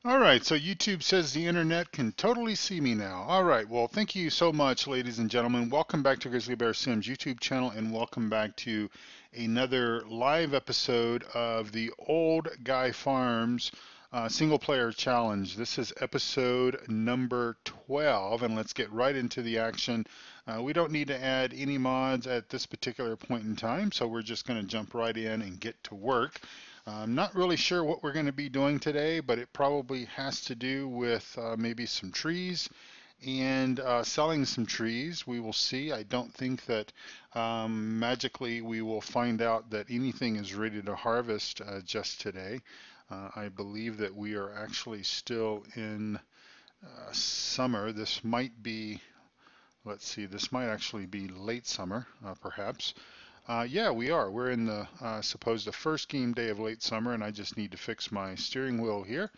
All right, so YouTube says the internet can totally see me now. All right, well, thank you so much, ladies and gentlemen. Welcome back to Grizzly Bear Sims YouTube channel, and welcome back to another live episode of the Old Guy Farms single player challenge. This is episode number 12, and let's get right into the action. We don't need to add any mods at this particular point in time, so we're just going to jump right in and get to work. I'm not really sure what we're going to be doing today, but it probably has to do with maybe some trees and selling some trees. We will see. I don't think that magically we will find out that anything is ready to harvest just today. I believe that we are actually still in summer. This might be, let's see, this might actually be late summer, perhaps. Yeah, we are. We're in the suppose the first game day of late summer, and I just need to fix my steering wheel here.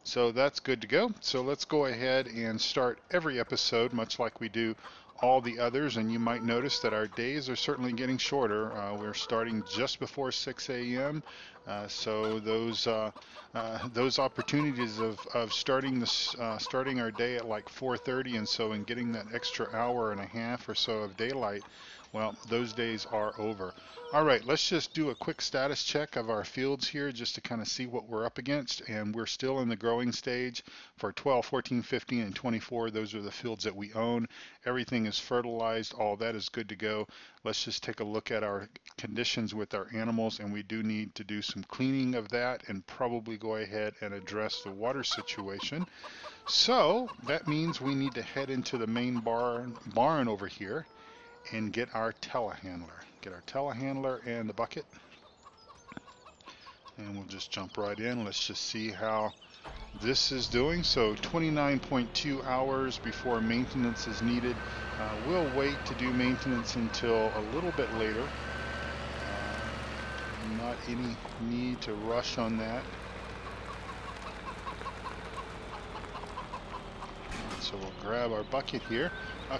So that's good to go. So let's go ahead and start every episode, much like we do all the others. And you might notice that our days are certainly getting shorter. We're starting just before 6 a.m. So those opportunities of starting our day at like 4:30 and so and getting that extra hour and a half or so of daylight, well, those days are over. All right, let's just do a quick status check of our fields here just to kind of see what we're up against. And we're still in the growing stage for 12, 14, 15, and 24. Those are the fields that we own. Everything is fertilized. All that is good to go. Let's just take a look at our conditions with our animals, and we do need to do some cleaning of that and probably go ahead and address the water situation. So that means we need to head into the main barn over here and get our telehandler. Get our telehandler and the bucket, and we'll just jump right in. Let's just see how this is doing. So 29.2 hours before maintenance is needed. We'll wait to do maintenance until a little bit later. Not any need to rush on that. So we'll grab our bucket here.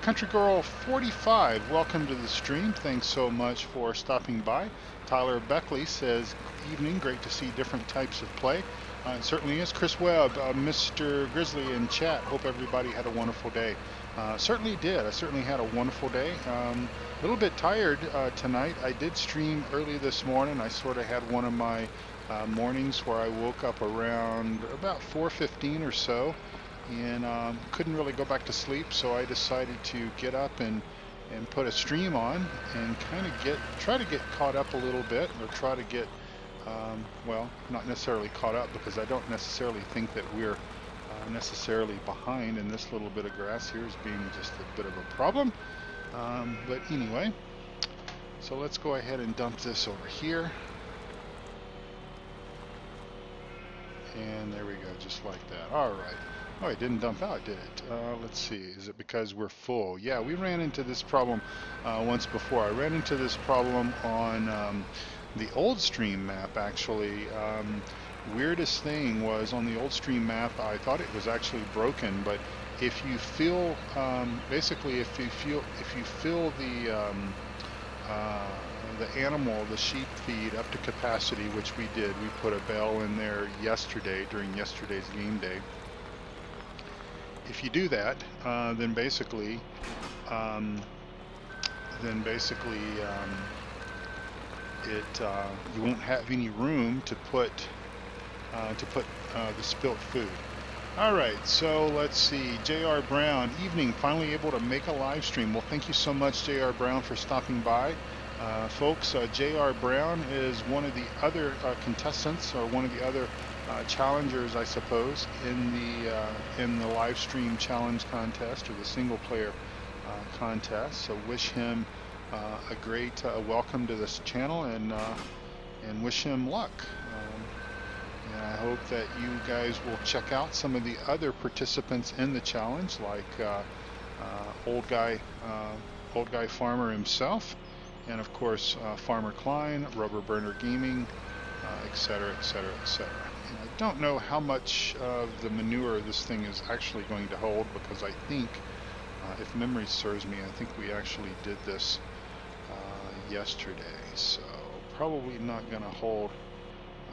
Country Girl 45, welcome to the stream. Thanks so much for stopping by. Tyler Beckley says, evening, great to see different types of play. It certainly is. Chris Webb, Mr. Grizzly in chat, hope everybody had a wonderful day. Certainly did. I certainly had a wonderful day. A little bit tired tonight. I did stream early this morning. I sort of had one of my mornings where I woke up around about 4:15 or so, and couldn't really go back to sleep, so I decided to get up and put a stream on and kind of try to get caught up a little bit, or try to get well, not necessarily caught up, because I don't necessarily think that we're necessarily behind, and this little bit of grass here is being just a bit of a problem. But anyway, so let's go ahead and dump this over here. And there we go, just like that. All right. Oh, it didn't dump out, did it? Let's see. Is it because we're full? Yeah, we ran into this problem once before. I ran into this problem on the old stream map, actually. Weirdest thing was on the old stream map, I thought it was actually broken, but if you fill, basically, if you fill the animal, the sheep feed up to capacity, which we did. We put a bale in there yesterday during yesterday's game day. If you do that, then basically, you won't have any room to put the spilt food. All right, so let's see. J.R. Brown, evening, finally able to make a live stream. Well, thank you so much, J.R. Brown, for stopping by. Folks, J.R. Brown is one of the other contestants, or one of the other challengers, I suppose, in the live stream challenge contest, or the single player contest. So wish him a great welcome to this channel, and wish him luck. And I hope that you guys will check out some of the other participants in the challenge, like Old Guy Farmer himself, and of course Farmer Klein, Rubber Burner Gaming, etc., etc., etc. And I don't know how much of the manure this thing is actually going to hold, because I think, if memory serves me, I think we actually did this yesterday, so probably not going to hold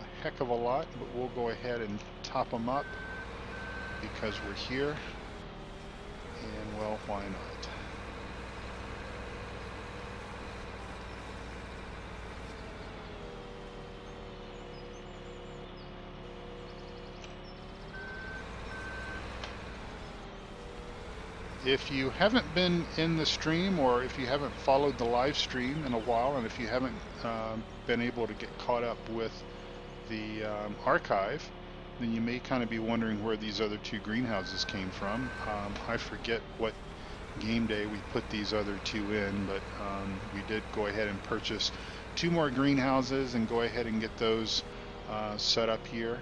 a heck of a lot, but we'll go ahead and top them up because we're here, and well, why not? If you haven't been in the stream, or if you haven't followed the live stream in a while, and if you haven't been able to get caught up with the archive, then you may kind of be wondering where these other two greenhouses came from. I forget what game day we put these other two in, but we did go ahead and purchase 2 more greenhouses and go ahead and get those set up here.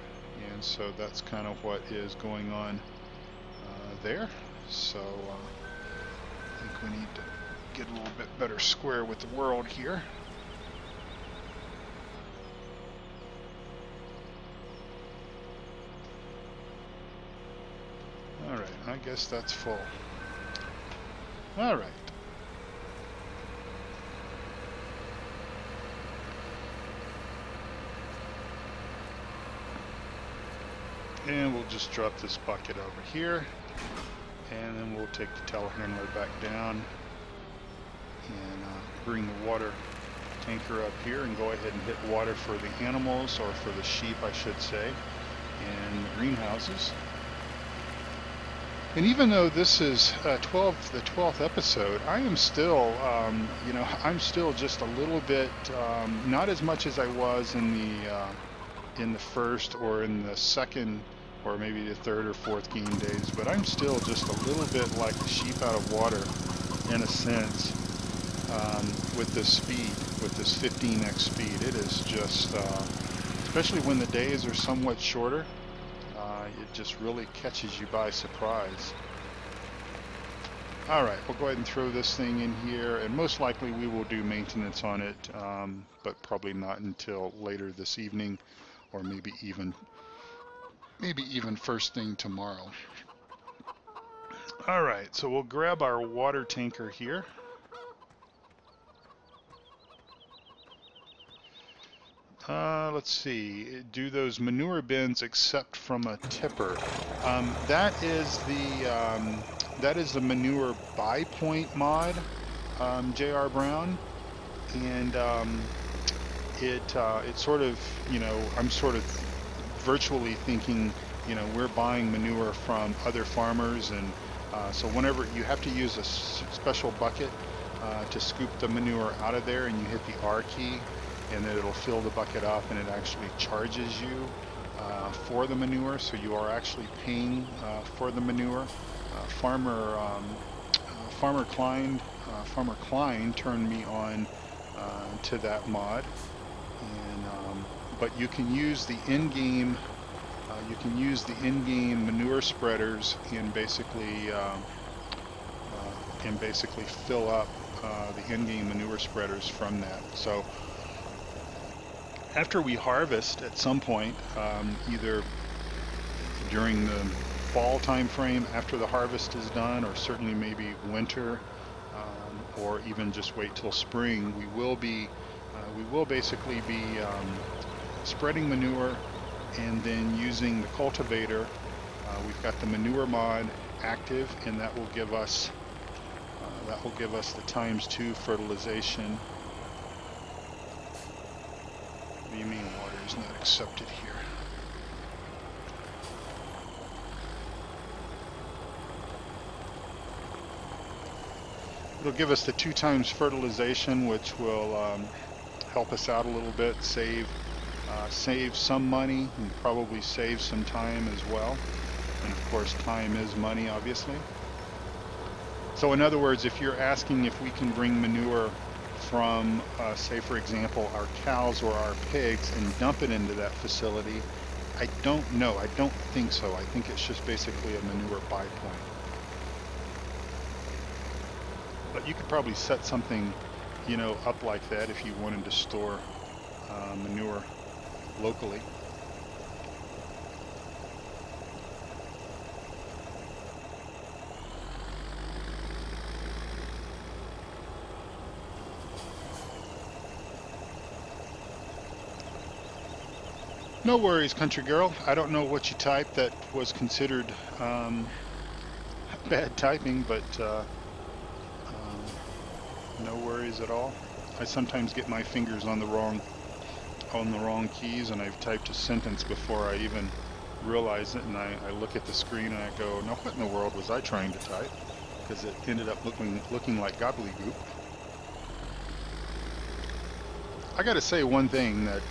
And so that's kind of what is going on there. So I think we need to get a little bit better square with the world here. All right, I guess that's full. All right. And we'll just drop this bucket over here, and then we'll take the telehandler back down and bring the water tanker up here and go ahead and hit water for the animals, or for the sheep I should say, in the greenhouses. And even though this is the 12th episode, I am still, you know, I'm still just a little bit, not as much as I was in the first or in the second or maybe the third or fourth game days, but I'm still just a little bit like the sheep out of water in a sense, with this speed, with this 15x speed. It is just, especially when the days are somewhat shorter, it just really catches you by surprise. All right, we'll go ahead and throw this thing in here, and most likely we will do maintenance on it, but probably not until later this evening, or maybe even first thing tomorrow. All right, so we'll grab our water tanker here. Let's see, do those manure bins accept from a tipper? That is the manure buy point mod, J.R. Brown, and it sort of, you know, I'm sort of virtually thinking, you know, we're buying manure from other farmers, and so whenever you have to use a special bucket to scoop the manure out of there, and you hit the R key, and then it'll fill the bucket up, and it actually charges you for the manure, so you are actually paying for the manure. Farmer Klein turned me on to that mod, and but you can use the in-game manure spreaders and basically fill up the in-game manure spreaders from that. So after we harvest at some point, either during the fall time frame after the harvest is done, or certainly maybe winter, or even just wait till spring, we will basically be spreading manure and then using the cultivator. We've got the manure mod active, and that will give us the ×2 fertilization. What do you mean water is not accepted here? It'll give us the 2x fertilization, which will help us out a little bit, save some money, and probably save some time as well. And of course, time is money, obviously. So in other words, if you're asking if we can bring manure from, say for example, our cows or our pigs and dump it into that facility, I don't know. I don't think so. I think it's just basically a manure buy point. But you could probably set something, you know, up like that if you wanted to store manure locally. No worries, country girl. I don't know what you typed that was considered bad typing, but no worries at all. I sometimes get my fingers on the wrong keys, and I've typed a sentence before I even realize it, and I look at the screen and I go, "Now what in the world was I trying to type?" Because it ended up looking like gobbledygook. I got to say one thing that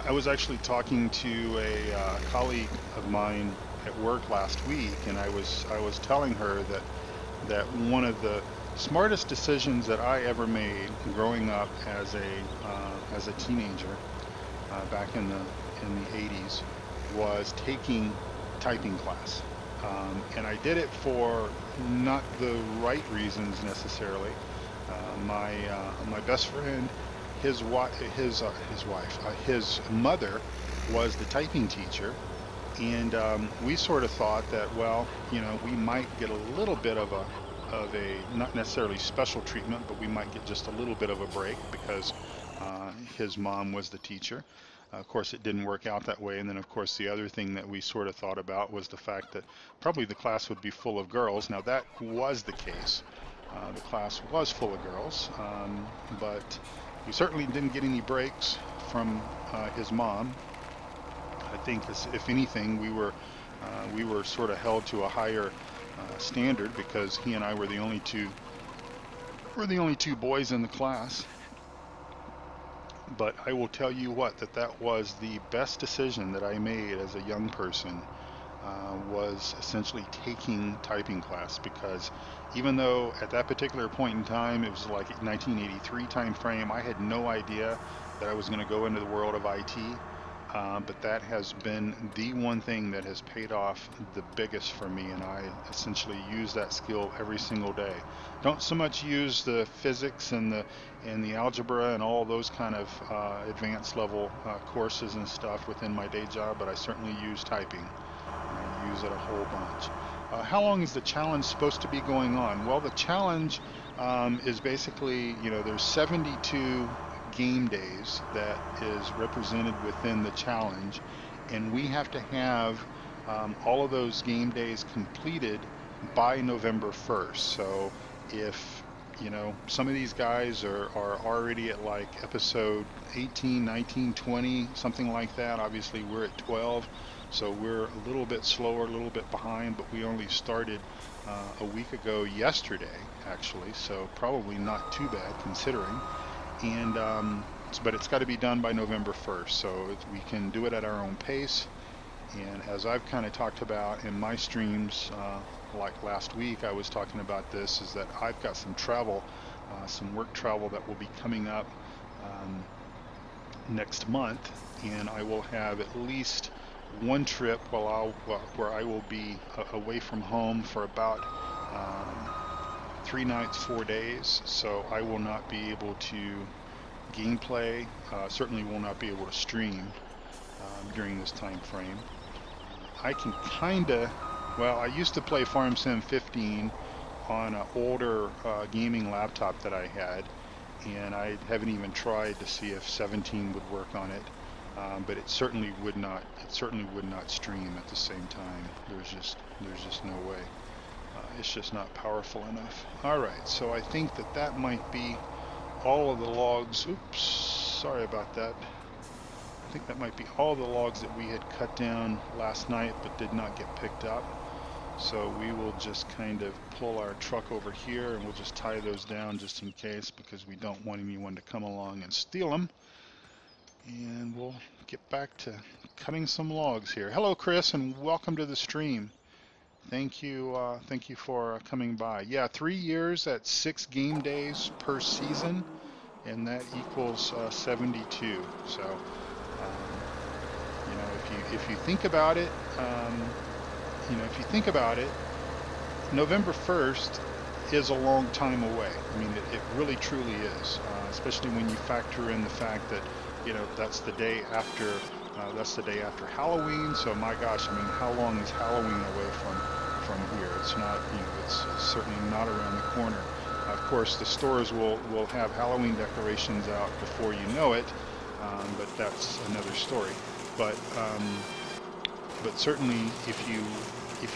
I was actually talking to a colleague of mine at work last week, and I was telling her that one of the smartest decisions that I ever made growing up as a teenager back in the 80s was taking typing class, and I did it for not the right reasons necessarily. My best friend, his mother was the typing teacher, and we sort of thought that, well, we might get a little bit of a not necessarily special treatment, but we might get just a little bit of a break because his mom was the teacher. Of course, it didn't work out that way. And then, of course, the other thing that we sort of thought about was the fact that probably the class would be full of girls. Now, that was the case. The class was full of girls, but we certainly didn't get any breaks from his mom. I think, if anything, we were sort of held to a higher standard because he and I were the only two boys in the class. But I will tell you what, that was the best decision that I made as a young person, was essentially taking typing class, because even though at that particular point in time it was like 1983 time frame, I had no idea that I was going to go into the world of IT. But that has been the one thing that has paid off the biggest for me, and I essentially use that skill every single day. Don't so much use the physics and the algebra and all those kind of advanced level courses and stuff within my day job, but I certainly use typing. I use it a whole bunch. How long is the challenge supposed to be going on? Well, the challenge is basically, there's 72 game days that is represented within the challenge, and we have to have all of those game days completed by November 1st. So if some of these guys are already at like episode 18, 19, 20, something like that. Obviously we're at 12, so we're a little bit slower, a little bit behind, but we only started a week ago yesterday actually, so probably not too bad considering. And but it's got to be done by November 1st, so we can do it at our own pace. And as I've kind of talked about in my streams, like last week I was talking about this, is that I've got some travel, some work travel that will be coming up next month, and I will have at least one trip where I will be away from home for about 3 nights, 4 days, so I will not be able to gameplay, certainly will not be able to stream during this time frame. I can I used to play Farm Sim 15 on an older gaming laptop that I had, and I haven't even tried to see if 17 would work on it, but it certainly would not stream at the same time. There's just no way. It's just not powerful enough. Alright, so I think that might be all of the logs. Oops, sorry about that. I think that might be all the logs that we had cut down last night but did not get picked up. So we will just kind of pull our truck over here and we'll just tie those down just in case, because we don't want anyone to come along and steal them. And we'll get back to cutting some logs here. Hello Chris, and welcome to the stream. Thank you for coming by. Yeah, 3 years at 6 game days per season, and that equals 72. So, if you think about it, November 1st is a long time away. I mean, it really truly is, especially when you factor in the fact that that's the day after Halloween. So my gosh, I mean, how long is Halloween away from here? It's not, it's certainly not around the corner. Of course, the stores will have Halloween decorations out before you know it, but that's another story. But certainly, if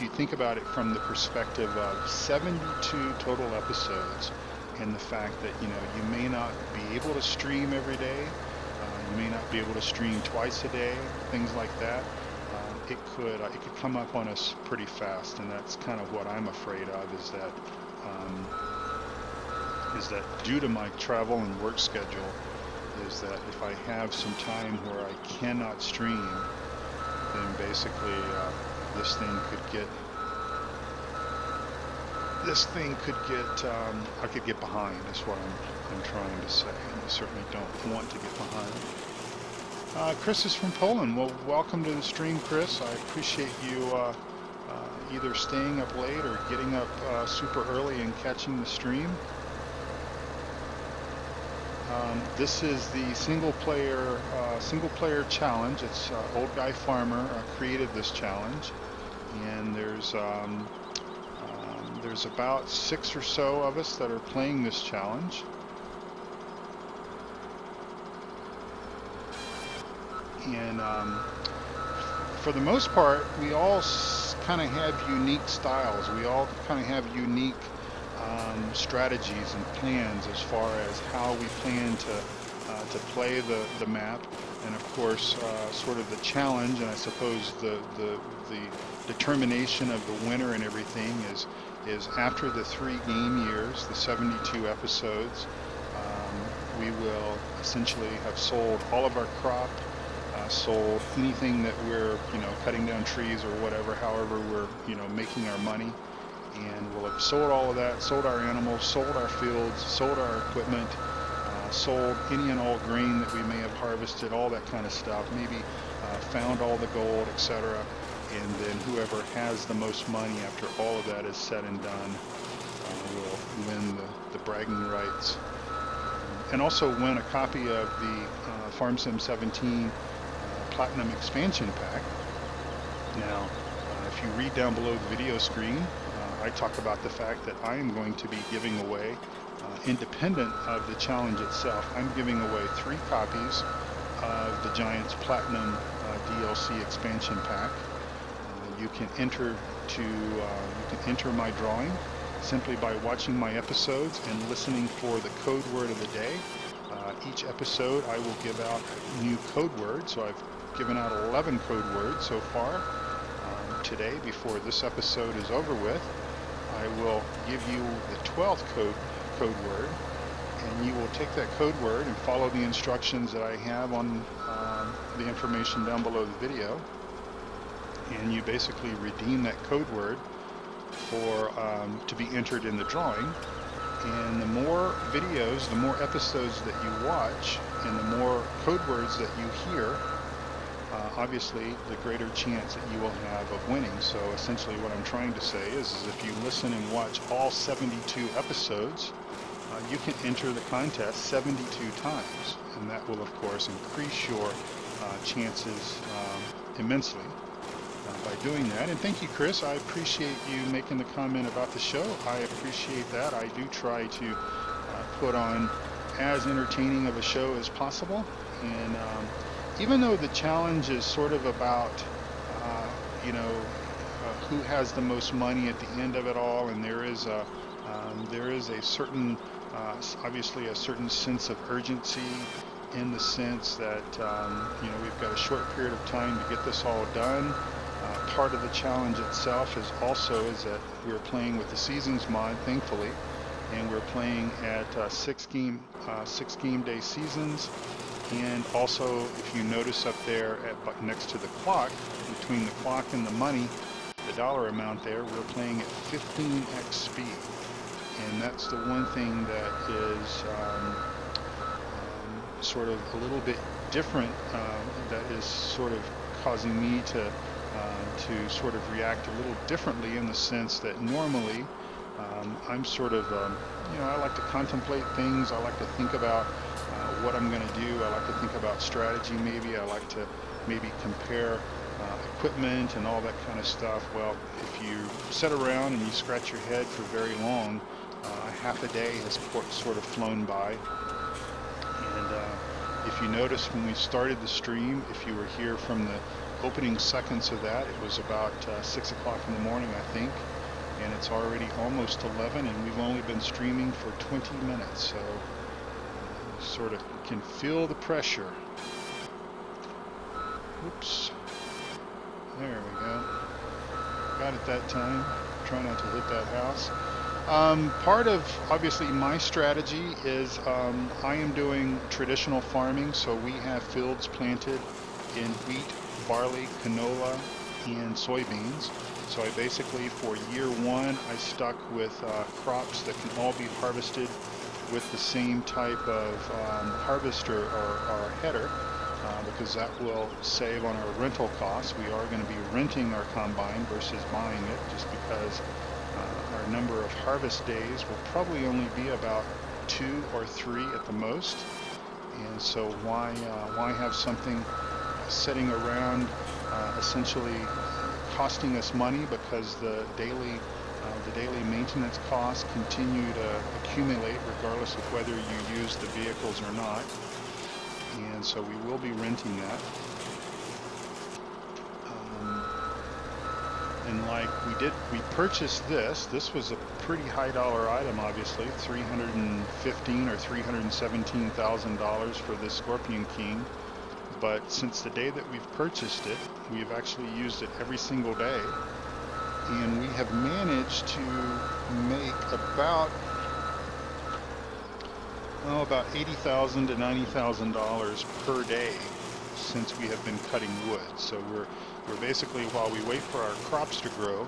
you think about it from the perspective of 72 total episodes, and the fact that you may not be able to stream every day, you may not be able to stream twice a day, things like that, it could come up on us pretty fast, and that's kind of what I'm afraid of, is that due to my travel and work schedule, is that if I have some time where I cannot stream, then basically this thing could get I could get behind, is what I'm trying to say, and I certainly don't want to get behind. Chris is from Poland. Well, welcome to the stream, Chris. I appreciate you either staying up late or getting up super early and catching the stream. This is the single player challenge. It's Old Guy Farmer created this challenge, and there's about 6 or so of us that are playing this challenge. And for the most part, we all kind of have unique styles. We all kind of have unique strategies and plans as far as how we plan to play the map, and of course sort of the challenge, and I suppose the determination of the winner and everything is after the 3 game years, the 72 episodes, we will essentially have sold all of our crop, sold anything that we're cutting down trees or whatever, however we're making our money, and we'll have sold all of that, sold our animals, sold our fields, sold our equipment, sold any and all grain that we may have harvested, all that kind of stuff, maybe found all the gold, etc. And then whoever has the most money after all of that is said and done will win the bragging rights, and also win a copy of the Farm Sim 17 Platinum Expansion Pack. Now, if you read down below the video screen, I talk about the fact that I am going to be giving away, independent of the challenge itself, I'm giving away 3 copies of the Giants Platinum DLC Expansion Pack. You can enter my drawing simply by watching my episodes and listening for the code word of the day. Each episode I will give out a new code word, so I've given out 11 code words so far. Today, before this episode is over with, I will give you the 12th code word, and you will take that code word and follow the instructions that I have on the information down below the video, and you basically redeem that code word for to be entered in the drawing. And the more videos, the more episodes that you watch, and the more code words that you hear, obviously the greater chance that you will have of winning. So essentially what I'm trying to say is if you listen and watch all 72 episodes, you can enter the contest 72 times, and that will of course increase your chances immensely by doing that. And thank you, Chris. I appreciate you making the comment about the show. I appreciate that. I do try to put on as entertaining of a show as possible, and even though the challenge is sort of about who has the most money at the end of it all, and there is a certain obviously a certain sense of urgency, in the sense that we've got a short period of time to get this all done. Part of the challenge itself is that we're playing with the Seasons mod, thankfully, and we're playing at 6 game day seasons. And also, if you notice up there next to the clock, between the clock and the money, the dollar amount there, we're playing at 15x speed. And that's the one thing that is sort of a little bit different, that is sort of causing me to sort of react a little differently, in the sense that normally I'm sort of, I like to contemplate things. I like to think about what I'm going to do. I like to think about strategy maybe. I like to maybe compare equipment and all that kind of stuff. Well, if you sit around and you scratch your head for very long, half a day has sort of flown by. And If you notice when we started the stream, if you were here from the opening seconds of that, it was about 6 o'clock in the morning, I think, and it's already almost 11, and we've only been streaming for 20 minutes, so sort of can feel the pressure. Oops. There we go. Got it that time. Try not to hit that house. Part of, obviously, my strategy is I am doing traditional farming, so we have fields planted in wheat, barley, canola, and soybeans. So I basically, for year one, I stuck with crops that can all be harvested with the same type of harvester or header, because that will save on our rental costs. We are going to be renting our combine versus buying it, just because our number of harvest days will probably only be about 2 or 3 at the most. And so why have something sitting around essentially costing us money, because the daily maintenance costs continue to accumulate regardless of whether you use the vehicles or not. And so we will be renting that. And like we purchased this. This was a pretty high dollar item, obviously, $315,000 or $317,000 for this Scorpion King. But since the day that we've purchased it, we've actually used it every single day, and we have managed to make about $80,000 to $90,000 per day since we have been cutting wood. So we're basically, while we wait for our crops to grow,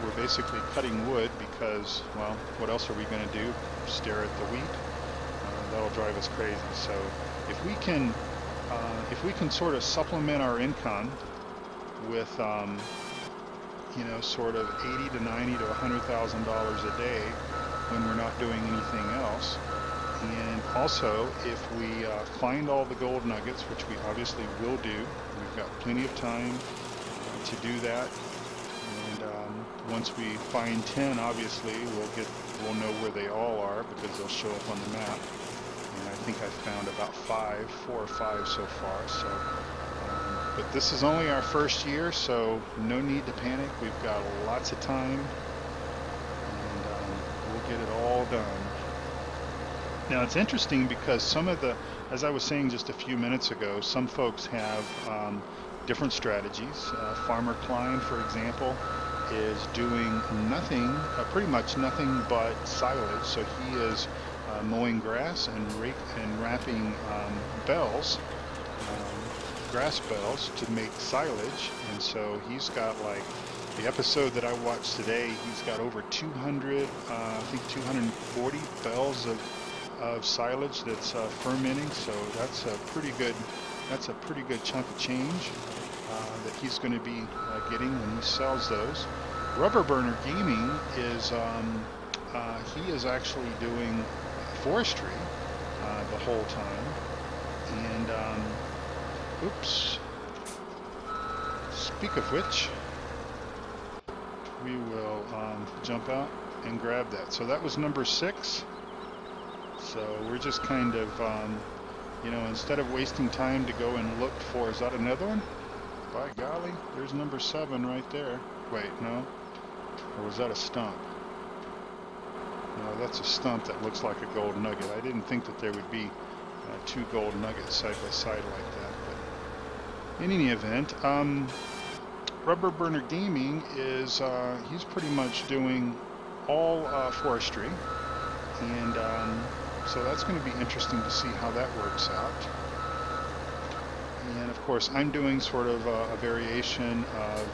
we're basically cutting wood, because, well, what else are we going to do? Stare at the wheat? That'll drive us crazy. So if we can sort of supplement our income with sort of $80,000 to $90,000 to $100,000 a day when we're not doing anything else, and also if we find all the gold nuggets, which we obviously will do, we've got plenty of time to do that. And once we find 10, obviously we'll know where they all are, because they'll show up on the map. And I think I've found about 4 or 5 so far. So, but this is only our first year, so no need to panic. We've got lots of time, and we'll get it all done. Now it's interesting, because some of the, as I was saying just a few minutes ago, some folks have different strategies. Farmer Klein, for example, is doing nothing, pretty much nothing but silage. So he is mowing grass and wrapping bells, grass bells, to make silage. And so he's got, like, the episode that I watched today, he's got over 200, I think 240 bells of silage that's fermenting. So that's a pretty good chunk of change that he's going to be getting when he sells those. Rubber Burner Gaming is he is actually doing forestry the whole time. And oops, speak of which, we will jump out and grab that. So that was number 6. So we're just kind of instead of wasting time to go and look for, is that another one? By golly, there's number 7 right there. Wait, no, or was that a stump? No, that's a stump that looks like a gold nugget. I didn't think that there would be 2 gold nuggets side by side like that. But in any event, Rubber Burner Gaming is he's pretty much doing all forestry, and so that's going to be interesting to see how that works out. And of course, I'm doing sort of a variation of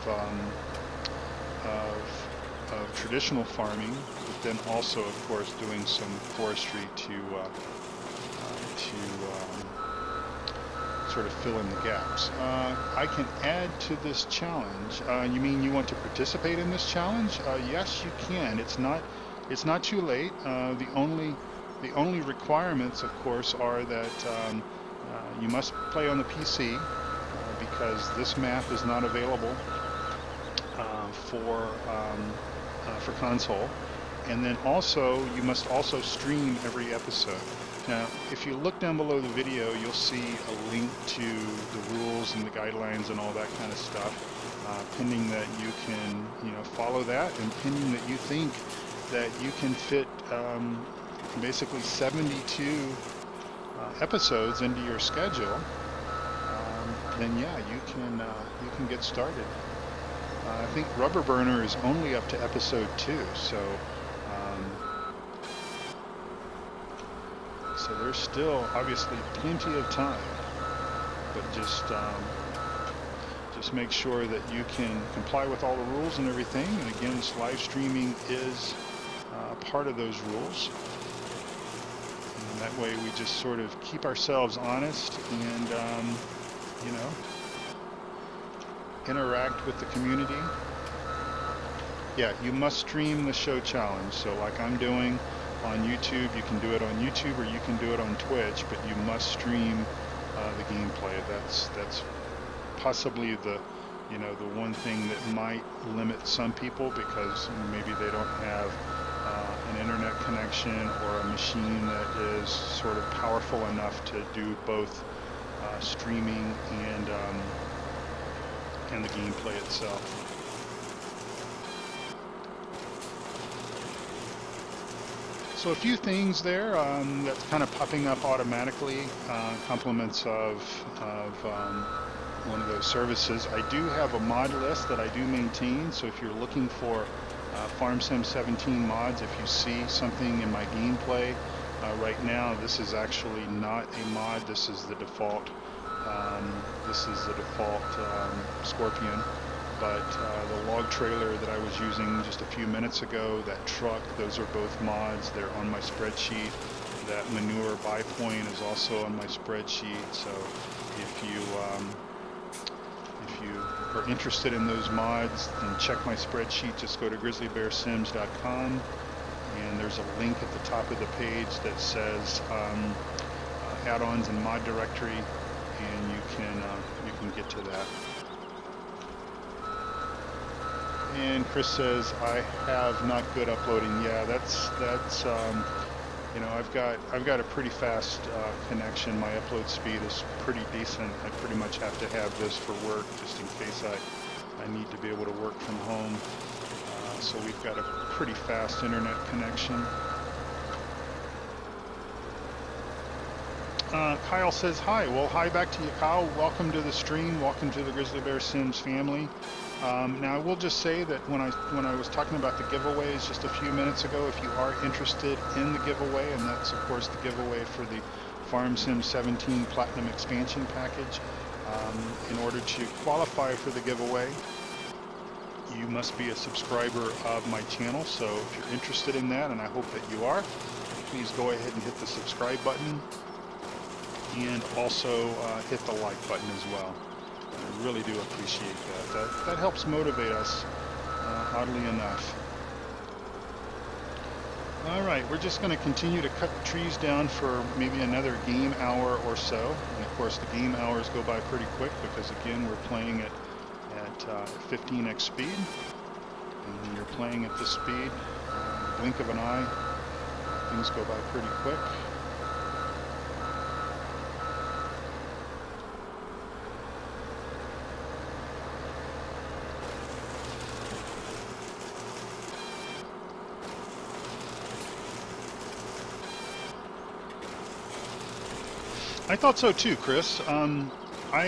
traditional farming, but then also, of course, doing some forestry to sort of fill in the gaps. I can add to this challenge. You mean you want to participate in this challenge? Yes, you can. It's not too late. The only requirements, of course, are that you must play on the PC, because this map is not available for console. And then also, you must also stream every episode. Now, if you look down below the video, you'll see a link to the rules and the guidelines and all that kind of stuff, pending that you can, follow that, and pending that you think that you can fit basically 72 episodes into your schedule. Then yeah, you can get started. I think Rubber Burner is only up to episode 2, so there's still obviously plenty of time. But just make sure that you can comply with all the rules and everything. And again, this live streaming is part of those rules. And that way we just sort of keep ourselves honest and interact with the community. Yeah, you must stream the show challenge. So like I'm doing on YouTube, you can do it on YouTube or you can do it on Twitch, but you must stream the gameplay. That's possibly the the one thing that might limit some people, because maybe they don't have an internet connection or a machine that is sort of powerful enough to do both streaming and the gameplay itself. So a few things there that's kind of popping up automatically, compliments of one of those services. I do have a mod list that I do maintain, so if you're looking for Farm Sim 17 mods, if you see something in my gameplay right now, this is actually not a mod, this is the default Scorpion. But the log trailer that I was using just a few minutes ago, that truck, those are both mods. They're on my spreadsheet. That manure buy point is also on my spreadsheet. So if you are interested in those mods, then check my spreadsheet. Just go to grizzlybearsims.com, and there's a link at the top of the page that says add-ons and mod directory, and you can get to that. And Chris says, I have not good uploading. Yeah, that's I've got a pretty fast connection. My upload speed is pretty decent. I pretty much have to have this for work, just in case I need to be able to work from home. So we've got a pretty fast internet connection. Kyle says hi. Well, hi back to you, Kyle. Welcome to the stream. Welcome to the Grizzly Bear Sims family. Now, I will just say that when I was talking about the giveaways just a few minutes ago, if you are interested in the giveaway, and that's of course the giveaway for the Farm Sim 17 Platinum Expansion Package, in order to qualify for the giveaway, you must be a subscriber of my channel. So if you're interested in that, and I hope that you are, please go ahead and hit the subscribe button, and also hit the like button as well. I really do appreciate that. That helps motivate us, oddly enough. All right, we're just going to continue to cut trees down for maybe another game hour or so. And of course, the game hours go by pretty quick because, again, we're playing at 15x speed. And when you're playing at this speed, blink of an eye, things go by pretty quick. I thought so too, Chris. I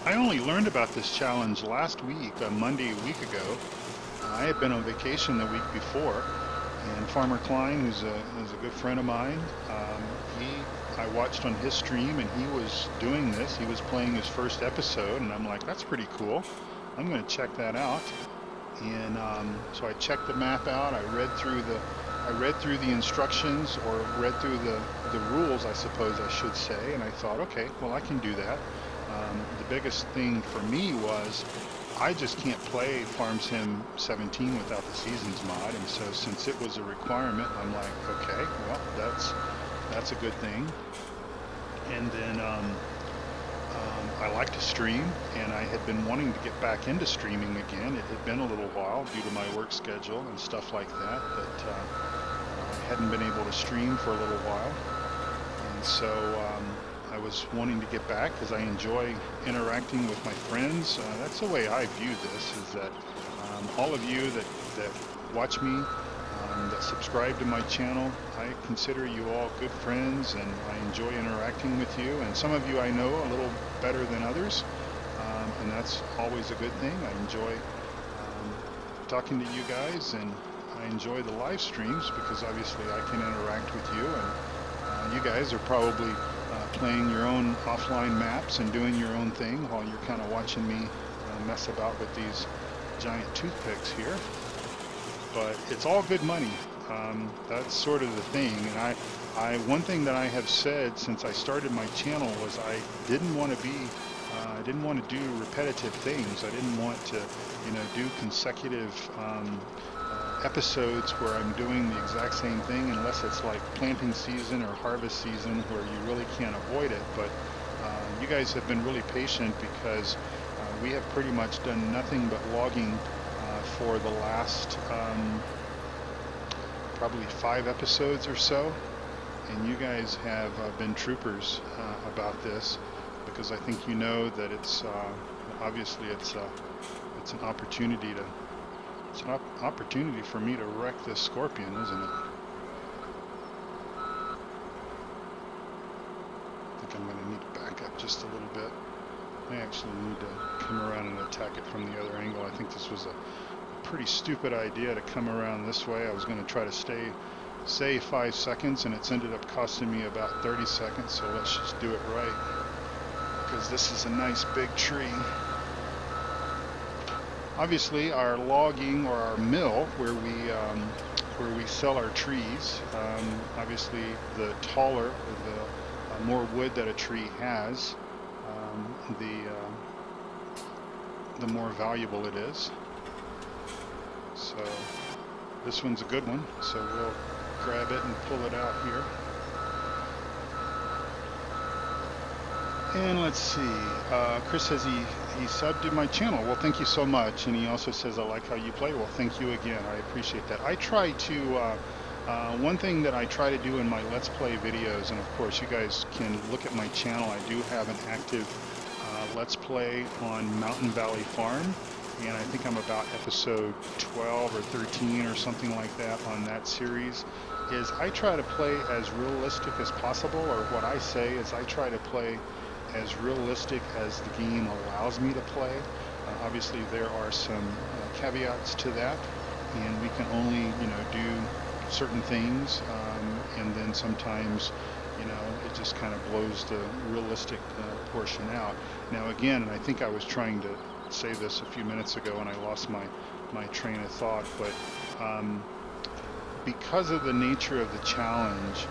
only learned about this challenge last week, Monday a week ago. I had been on vacation the week before, and Farmer Klein, who's a good friend of mine, I watched on his stream, and he was doing this. He was playing his first episode, and I'm like, that's pretty cool. I'm going to check that out. And so I checked the map out. I read through the instructions, or read through the rules, I suppose I should say, and I thought, okay, well, I can do that. The biggest thing for me was I just can't play Farm Sim 17 without the Seasons mod, and so since it was a requirement, I'm like, okay, well, that's a good thing. And then I like to stream, and I had been wanting to get back into streaming again. It had been a little while due to my work schedule and stuff like that, but I hadn't been able to stream for a little while, and so I was wanting to get back because I enjoy interacting with my friends. That's the way I view this, is that all of you that watch me, that subscribe to my channel, I consider you all good friends, and I enjoy interacting with you. And some of you I know a little better than others, and that's always a good thing. I enjoy talking to you guys, and I enjoy the live streams because obviously I can interact with you, and you guys are probably playing your own offline maps and doing your own thing while you're kind of watching me mess about with these giant toothpicks here. But it's all good money. That's sort of the thing. And one thing that I have said since I started my channel was I didn't want to do repetitive things. I didn't want to, do consecutive episodes where I'm doing the exact same thing, unless it's like planting season or harvest season where you really can't avoid it. But you guys have been really patient because we have pretty much done nothing but logging for the last probably 5 episodes or so, and you guys have been troopers about this, because I think you know that it's obviously it's an opportunity for me to wreck this scorpion, isn't it? I think I'm going to need to back up just a little bit. I actually need to come around and attack it from the other angle. I think this was a pretty stupid idea to come around this way. I was going to try to say 5 seconds, and it's ended up costing me about 30 seconds, so let's just do it right, because this is a nice big tree. Obviously our logging, or our mill where we sell our trees, obviously the taller or the more wood that a tree has, the more valuable it is. So this one's a good one, so we'll grab it and pull it out here. And let's see, Chris says he subbed to my channel. Well, thank you so much. And he also says, I like how you play. Well, thank you again. I appreciate that. I try to, one thing that I try to do in my Let's Play videos, and of course you guys can look at my channel, I do have an active Let's Play on Mountain Valley Farm, and I think I'm about episode 12 or 13 or something like that on that series. Is I try to play as realistic as possible, or what I say is I try to play as realistic as the game allows me to play. Obviously there are some caveats to that, and we can only do certain things, and then sometimes it just kind of blows the realistic portion out. Now again, and I think I was trying to say this a few minutes ago and I lost my train of thought, but because of the nature of the challenge,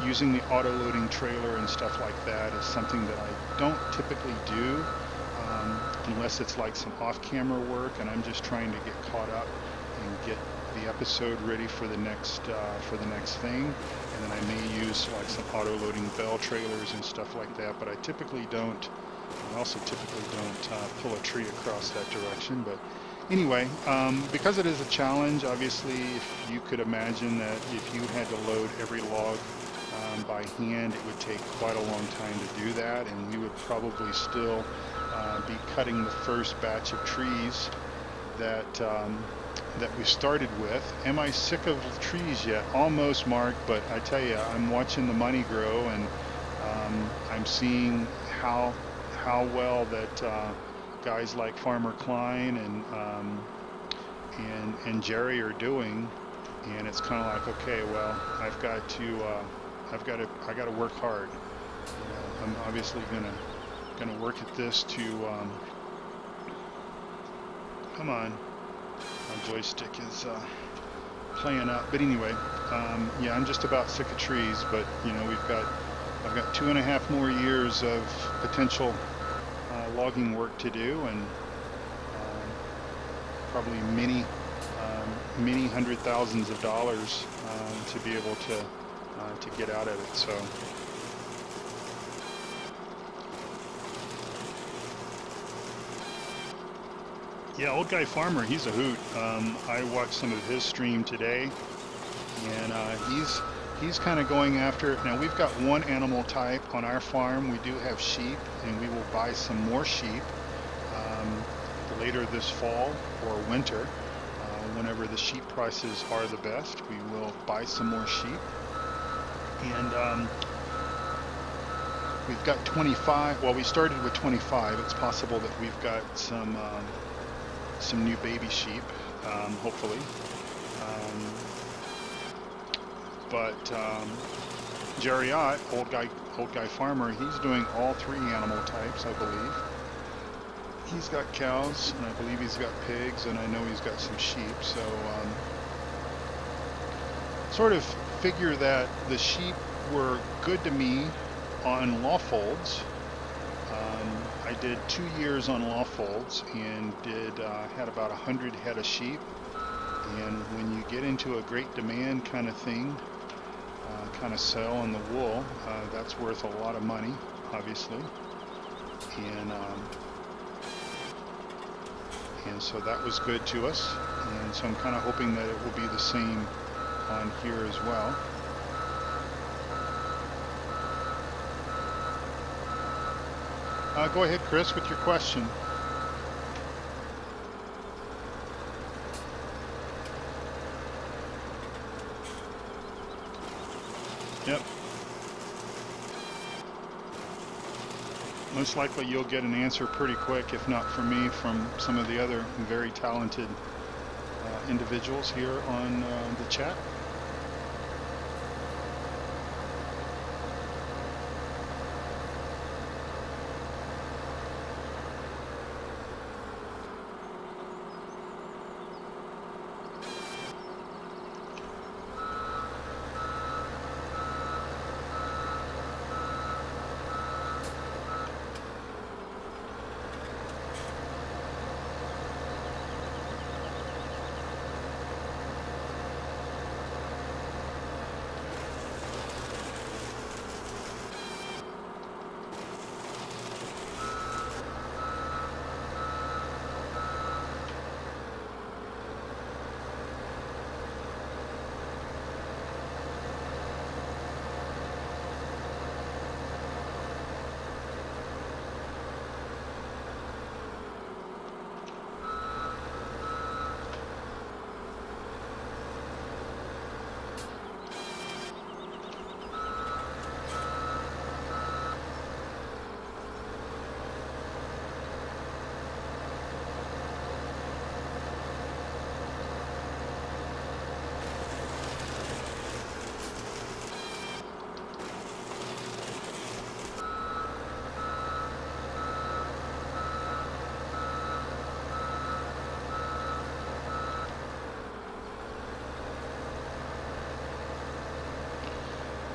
using the auto-loading trailer and stuff like that is something that I don't typically do, unless it's like some off-camera work and I'm just trying to get caught up and get the episode ready for the next thing, and then I may use like some auto-loading bell trailers and stuff like that. But I also typically don't pull a tree across that direction. But anyway, because it is a challenge, obviously, if you could imagine that if you had to load every log by hand, it would take quite a long time to do that, and we would probably still be cutting the first batch of trees that we started with. Am I sick of trees yet? Almost, Mark, but I tell you, I'm watching the money grow, and I'm seeing how well that guys like Farmer Klein and Jerry are doing, and it's kind of like, okay, well, I got to work hard. I'm obviously gonna work at this to come on. My joystick is playing up, but anyway, yeah, I'm just about sick of trees. But I've got 2.5 more years of potential logging work to do, and probably many hundred thousands of dollars to be able to get out of it. So yeah, Old Guy Farmer, he's a hoot. I watched some of his stream today, and he's kind of going after it. Now we've got one animal type on our farm. We do have sheep, and we will buy some more sheep later this fall or winter. Whenever the sheep prices are the best, we will buy some more sheep. And we've got 25. Well, we started with 25. It's possible that we've got some new baby sheep, hopefully. But Jerry Ott, old guy farmer, he's doing all three animal types, I believe. He's got cows, and I believe he's got pigs, and I know he's got some sheep. So sort of figure that the sheep were good to me on law folds. I did 2 years on law folds and had about 100 head of sheep. And when you get into a great demand kind of thing, kind of sell on the wool, that's worth a lot of money, obviously. And so that was good to us. And so I'm kind of hoping that it will be the same on here as well. Go ahead, Chris, with your question. Yep. Most likely you'll get an answer pretty quick, if not from me, from some of the other very talented individuals here on the chat.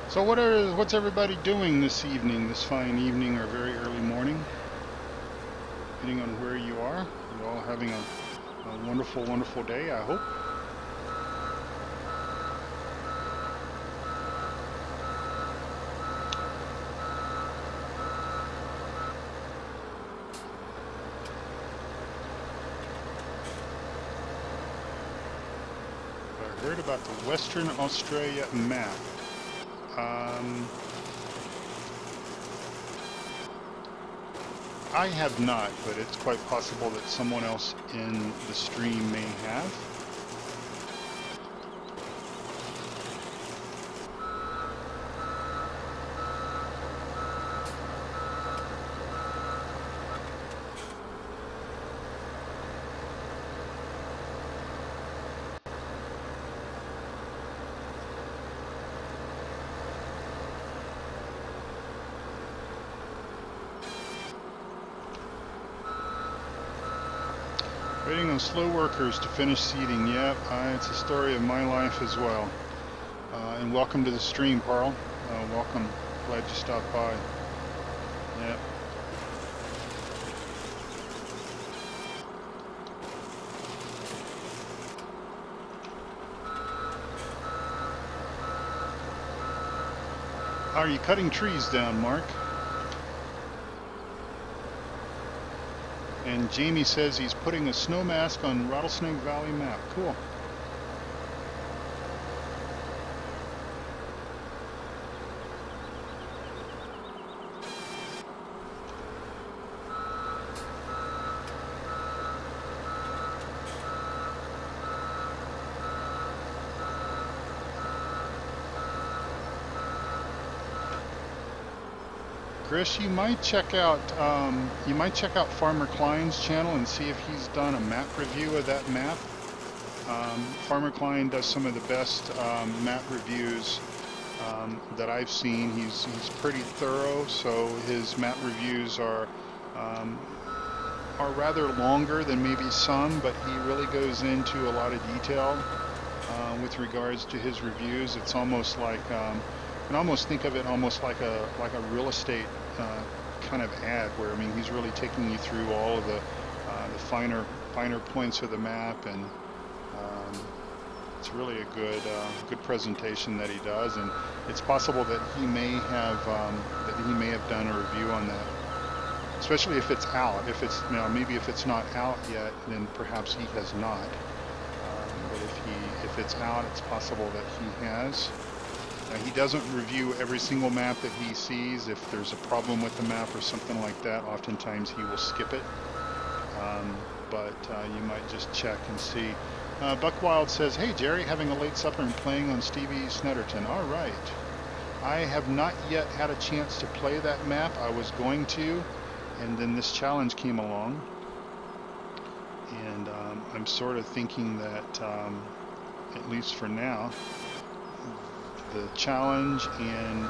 So what's everybody doing this evening, this fine evening or very early morning? Depending on where you are, you're all having a wonderful, wonderful day, I hope. I heard about the Western Australia map. I have not, but it's quite possible that someone else in the stream may have. Waiting on slow workers to finish seeding. Yep, it's a story of my life as well. And welcome to the stream, Carl. Welcome. Glad you stopped by. Yep. Are you cutting trees down, Mark? And Jamie says he's putting a snow mask on Rattlesnake Valley map. Cool. Grish, you might check out Farmer Klein's channel and see if he's done a map review of that map. Farmer Klein does some of the best map reviews that I've seen. He's pretty thorough, so his map reviews are rather longer than maybe some, but he really goes into a lot of detail with regards to his reviews. It's almost like you can almost think of it almost like a real estate kind of ad, where I mean he's really taking you through all of the finer points of the map, and it's really a good presentation that he does. And it's possible that he may have done a review on that, especially if it's out. If it's maybe if it's not out yet, then perhaps he has not. But if it's out, it's possible that he has. He doesn't review every single map that he sees. If there's a problem with the map or something like that, oftentimes he will skip it. But you might just check and see. Buckwild says, "Hey Jerry, having a late supper and playing on Stevie Snetterton." All right. I have not yet had a chance to play that map. I was going to, and then this challenge came along. And I'm sort of thinking that, at least for now, the challenge in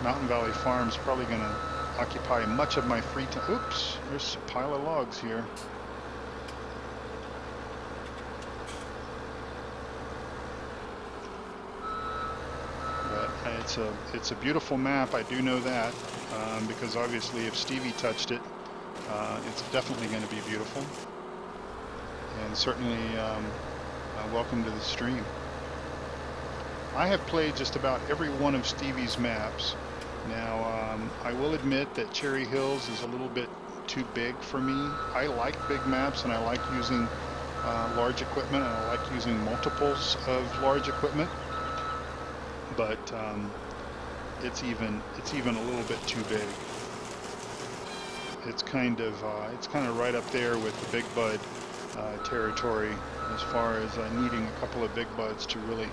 Mountain Valley Farm is probably going to occupy much of my free time. Oops, there's a pile of logs here. But it's a beautiful map. I do know that, because obviously if Stevie touched it, it's definitely going to be beautiful. And certainly welcome to the stream. I have played just about every one of Stevie's maps. Now, I will admit that Cherry Hills is a little bit too big for me. I like big maps, and I like using large equipment, and I like using multiples of large equipment. But it's even a little bit too big. It's kind of right up there with the Big Bud territory, as far as needing a couple of big buds to really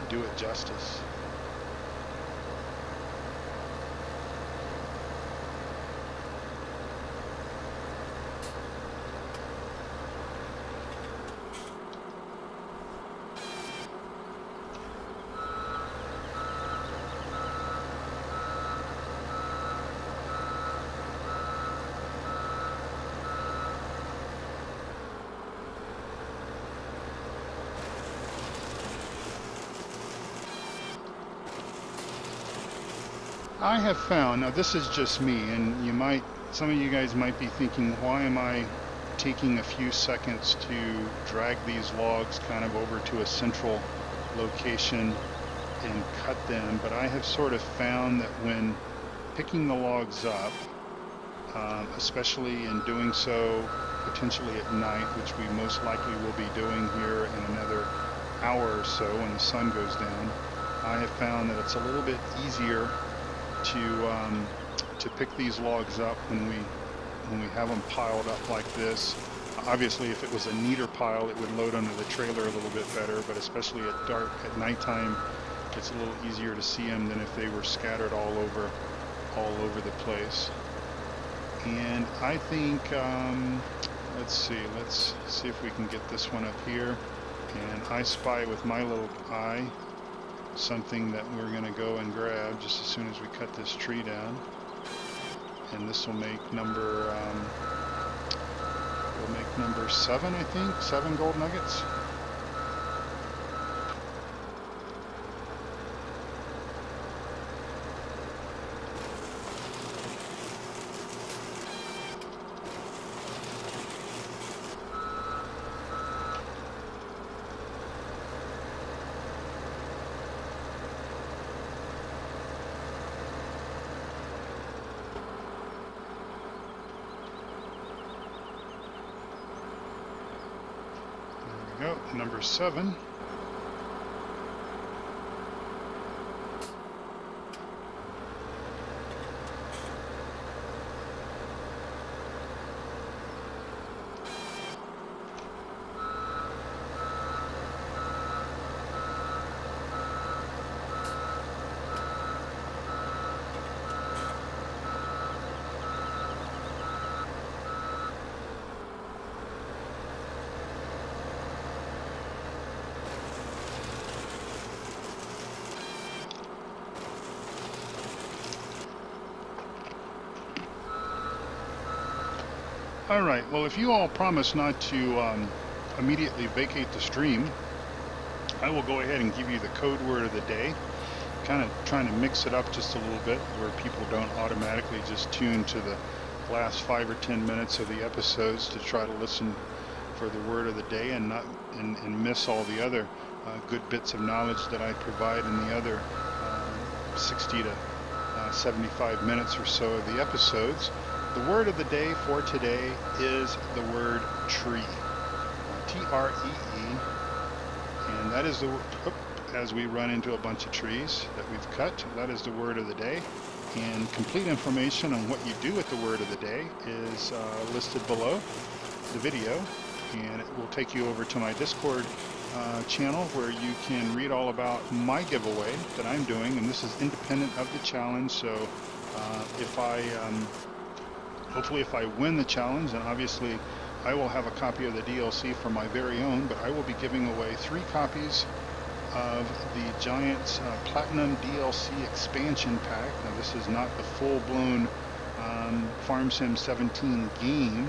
do it justice. I have found, now this is just me, and some of you guys might be thinking, why am I taking a few seconds to drag these logs kind of over to a central location and cut them? But I have sort of found that when picking the logs up, especially in doing so potentially at night, which we most likely will be doing here in another hour or so when the sun goes down, I have found that it's a little bit easier to pick these logs up when we have them piled up like this. Obviously, if it was a neater pile, it would load under the trailer a little bit better, but especially at nighttime, it's a little easier to see them than if they were scattered all over the place. And I think, let's see if we can get this one up here. And I spy with my little eye something that we're going to go and grab just as soon as we cut this tree down. And this will make number 7, I think. 7 gold nuggets. There we go, number 7. All right, well, if you all promise not to immediately vacate the stream, I will go ahead and give you the code word of the day. Kind of trying to mix it up just a little bit where people don't automatically just tune to the last 5 or 10 minutes of the episodes to try to listen for the word of the day and not and miss all the other good bits of knowledge that I provide in the other 60 to 75 minutes or so of the episodes. The word of the day for today is the word tree, T-R-E-E, and that is the as we run into a bunch of trees that we've cut, that is the word of the day. And complete information on what you do with the word of the day is listed below the video, and it will take you over to my Discord channel where you can read all about my giveaway that I'm doing, and this is independent of the challenge. So if I hopefully if I win the challenge, then obviously I will have a copy of the DLC for my very own, but I will be giving away 3 copies of the Giants Platinum DLC expansion pack. Now this is not the full-blown Farm Sim 17 game.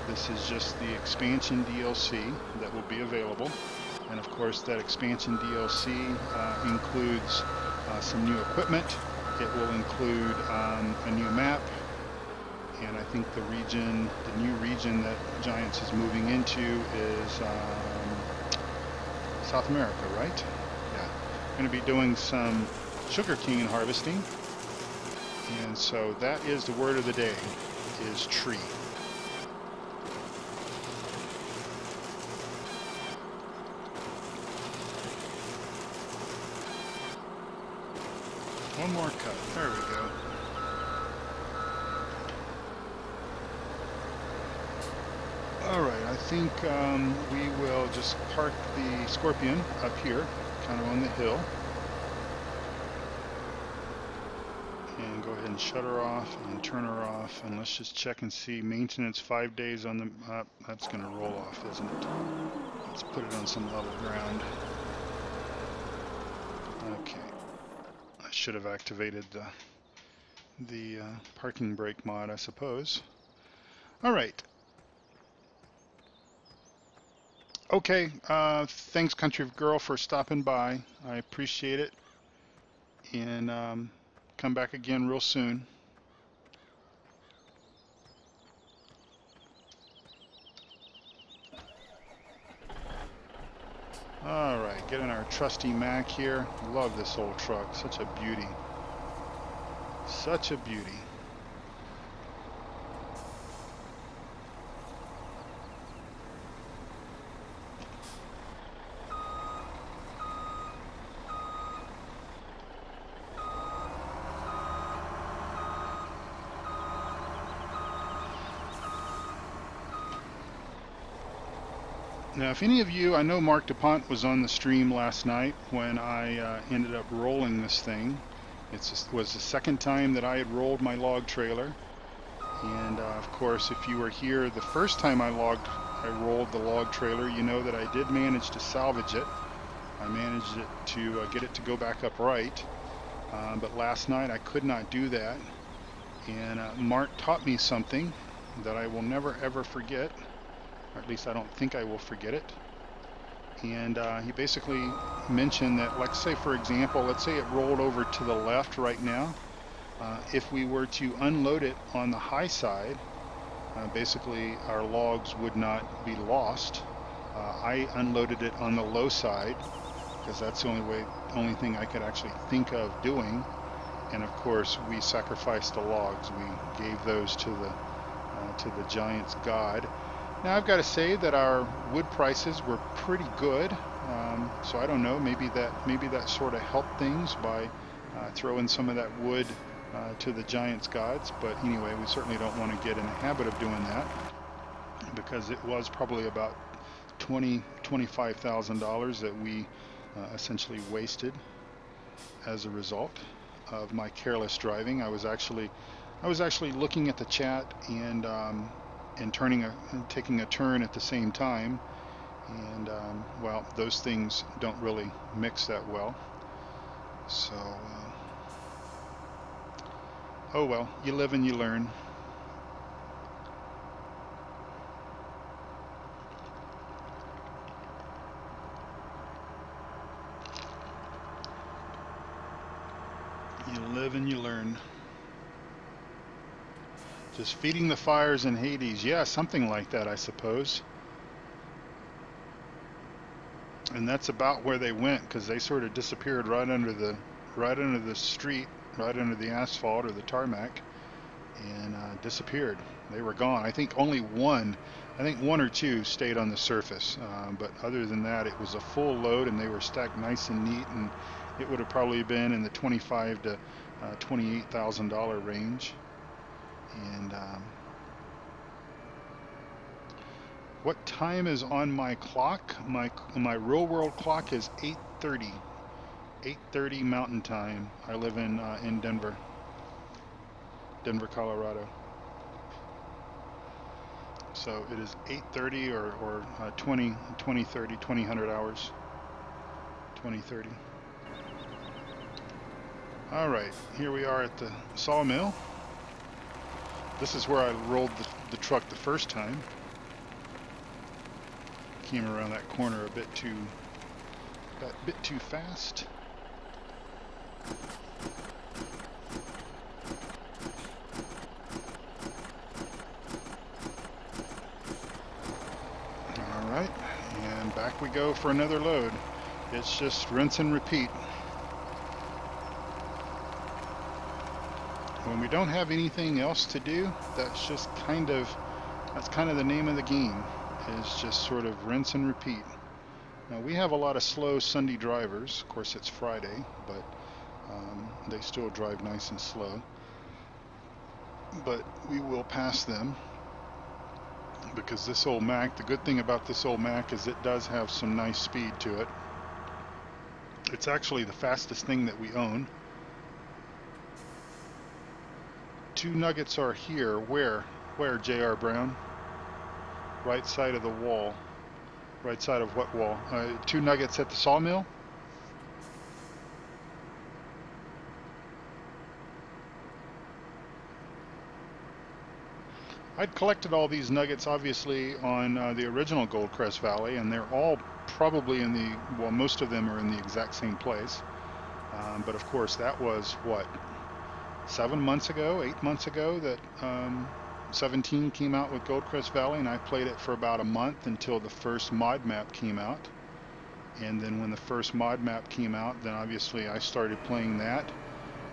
This is just the expansion DLC that will be available. And of course that expansion DLC includes some new equipment. It will include a new map, and I think the new region that Giants is moving into is South America, right? Yeah. I'm going to be doing some sugarcane harvesting, and so that is the word of the day, is tree. One more cut. There we go. All right, I think we will just park the Scorpion up here, kind of on the hill, and go ahead and shut her off and turn her off, and let's just check and see. Maintenance 5 days on the that's going to roll off, isn't it? Let's put it on some level ground. Okay, I should have activated the parking brake mod, I suppose. All right. Okay, thanks Country Girl for stopping by. I appreciate it, and come back again real soon. All right, getting our trusty Mac here. Love this old truck, such a beauty. Such a beauty. Now, if any of you, I know Mark DuPont was on the stream last night when I ended up rolling this thing. It was the second time that I had rolled my log trailer. And of course, if you were here the first time I rolled the log trailer, you know that I did manage to salvage it. I managed it to get it to go back upright. But last night I could not do that. And Mark taught me something that I will never ever forget. Or at least I don't think I will forget it. And he basically mentioned that, like, say for example, let's say it rolled over to the left right now. If we were to unload it on the high side, basically our logs would not be lost. I unloaded it on the low side because that's the only thing I could actually think of doing. And of course we sacrificed the logs. We gave those to the Giants' God. Now I've got to say that our wood prices were pretty good, so I don't know, maybe that sort of helped things by throwing some of that wood to the Giants' gods. But anyway, we certainly don't want to get in the habit of doing that, because it was probably about $25,000 that we essentially wasted as a result of my careless driving. I was actually looking at the chat and taking a turn at the same time, and well, those things don't really mix that well. So oh well, you live and you learn. live and you learn. Just feeding the fires in Hades. Yeah, something like that, I suppose. And that's about where they went, because they sort of disappeared right under the street, right under the asphalt or the tarmac, and disappeared. They were gone. I think one or two stayed on the surface, but other than that, it was a full load, and they were stacked nice and neat, and it would have probably been in the $25,000 to $28,000 range. And what time is on my clock? My real world clock is 8:30. 8:30 Mountain Time. I live in Denver, Colorado. So it is 8:30 or 20:30, 2000 hours. 20:30. All right, here we are at the sawmill. This is where I rolled the truck the first time. Came around that corner a bit too fast. All right, and back we go for another load. It's just rinse and repeat. When we don't have anything else to do, that's kind of the name of the game, is just sort of rinse and repeat. Now we have a lot of slow Sunday drivers. Of course, it's Friday, but they still drive nice and slow. But we will pass them, because this old Mac, the good thing about this old Mac is it does have some nice speed to it. It's actually the fastest thing that we own. 2 nuggets are here. Where, J.R. Brown? Right side of the wall. Right side of what wall? 2 nuggets at the sawmill? I'd collected all these nuggets obviously on the original Goldcrest Valley, and they're all probably most of them are in the exact same place. But of course that was what, 7 months ago, 8 months ago that 17 came out with Goldcrest Valley, and I played it for about a month until the first mod map came out. And then when the first mod map came out, then obviously I started playing that.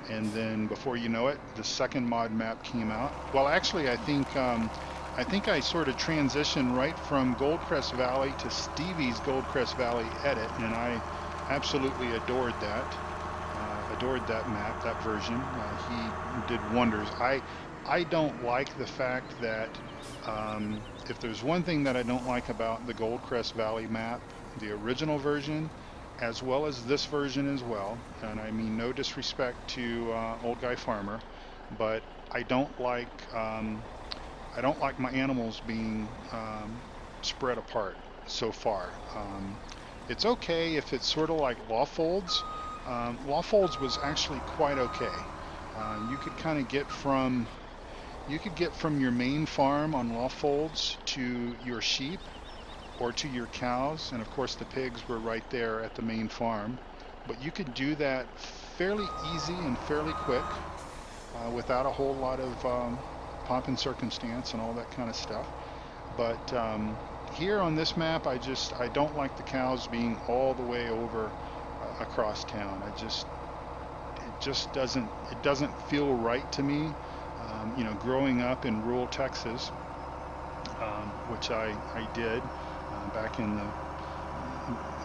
And then before you know it, the second mod map came out. Well, actually, I think I sort of transitioned right from Goldcrest Valley to Stevie's Goldcrest Valley edit, and I absolutely adored that. Adored that map, that version. He did wonders. I don't like the fact that if there's one thing that I don't like about the Goldcrest Valley map, the original version, as well as this version as well, and I mean no disrespect to Old Guy Farmer, but I don't like my animals being spread apart so far. It's okay if it's sort of like Lawfolds. Lawfolds was actually quite okay. You could kind of get from your main farm on Lawfolds to your sheep, or to your cows, and of course the pigs were right there at the main farm. But you could do that fairly easy and fairly quick, without a whole lot of pomp and circumstance and all that kind of stuff. But here on this map, I don't like the cows being all the way over across town. It doesn't feel right to me. Growing up in rural Texas, which I did back in the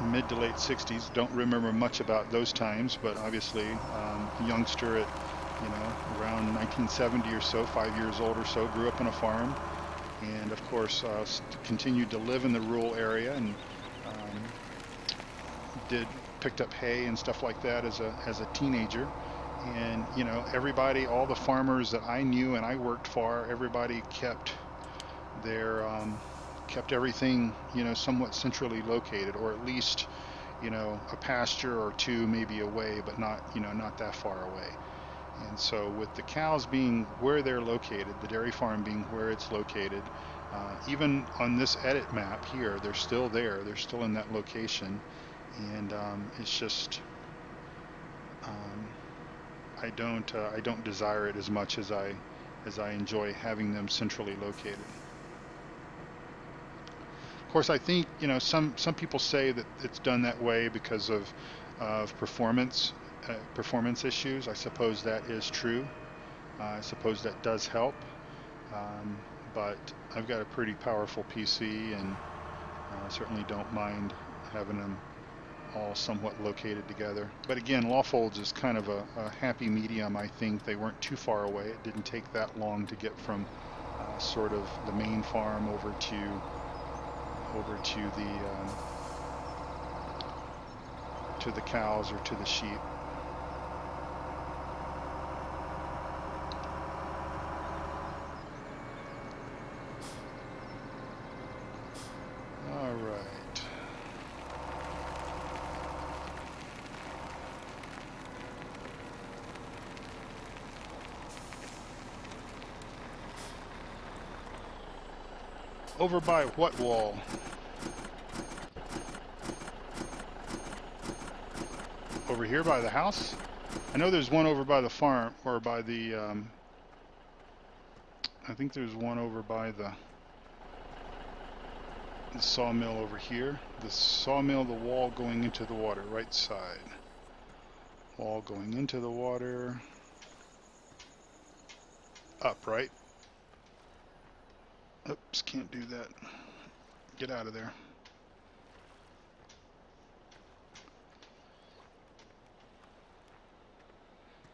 mid to late 60s. Don't remember much about those times, but obviously a youngster at around 1970 or so, 5 years old or so, grew up on a farm, and of course continued to live in the rural area, and picked up hay and stuff like that as a teenager. And everybody, all the farmers that I knew and I worked for, everybody kept everything somewhat centrally located, or at least a pasture or two maybe away, but not that far away. And so with the cows being where they're located, the dairy farm being where it's located, even on this edit map here, they're still there. They're still in that location. And it's just, I don't desire it as much as I enjoy having them centrally located. Of course, I think, you know, some people say that it's done that way because of performance issues. I suppose that is true. I suppose that does help. Um, but I've got a pretty powerful PC, and certainly don't mind having them all somewhat located together. But again, Lawfolds is kind of a happy medium. I think they weren't too far away. It didn't take that long to get from sort of the main farm over to the cows or to the sheep. All right. Over by what wall? Over here by the house? I know there's one over by the farm, or by the, I think there's one over by the sawmill over here. The sawmill, the wall going into the water, right side. Wall going into the water. Up, right? Oops, can't do that. Get out of there.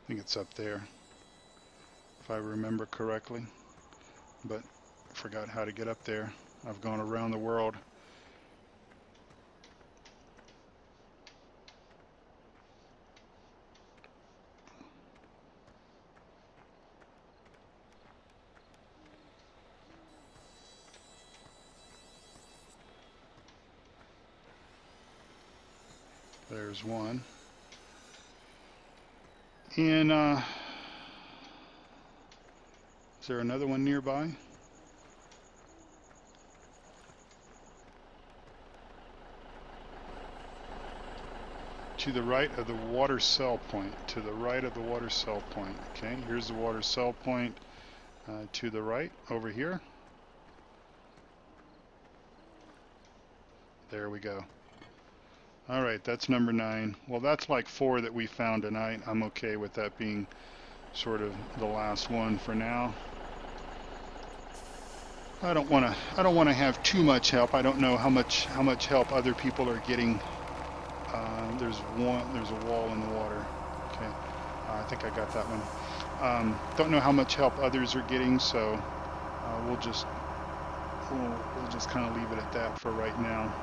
I think it's up there, if I remember correctly, but I forgot how to get up there. I've gone around the world. There's one. And is there another one nearby? To the right of the water cell point. To the right of the water cell point. Okay, here's the water cell point. To the right, over here. There we go. All right, that's number 9. Well, that's like 4 that we found tonight. I'm okay with that being sort of the last one for now. I don't want to have too much help. I don't know how much help other people are getting. There's a wall in the water. Okay, I think I got that one. Don't know how much help others are getting, so we'll just kind of leave it at that for right now.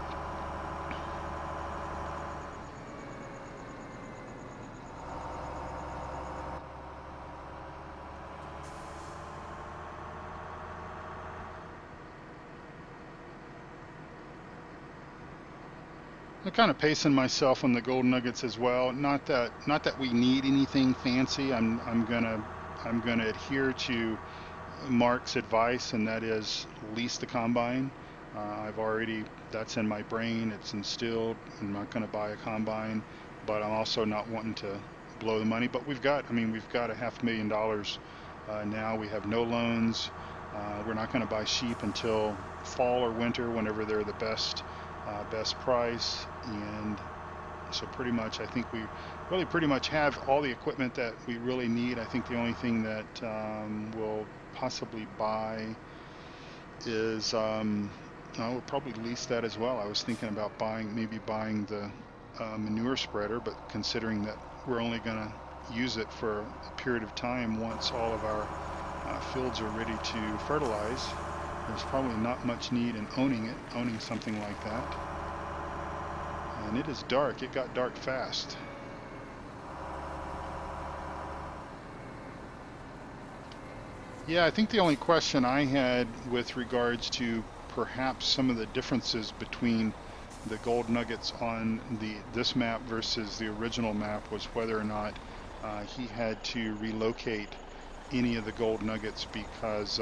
I'm kind of pacing myself on the gold nuggets as well. Not that we need anything fancy. I'm gonna adhere to Mark's advice, and that is lease the combine. That's in my brain. It's instilled. I'm not gonna buy a combine, but I'm also not wanting to blow the money. But we've got a $500,000 now. We have no loans. We're not going to buy sheep until fall or winter, whenever they're the best price. And so pretty much, I think we really pretty much have all the equipment that we really need. I think the only thing that we'll possibly buy is we'll probably lease that as well. I was thinking about maybe buying the manure spreader, but considering that we're only going to use it for a period of time once all of our fields are ready to fertilize, there's probably not much need in owning something like that. And it is dark. It got dark fast. Yeah, I think the only question I had with regards to perhaps some of the differences between the gold nuggets on this map versus the original map was whether or not he had to relocate any of the gold nuggets because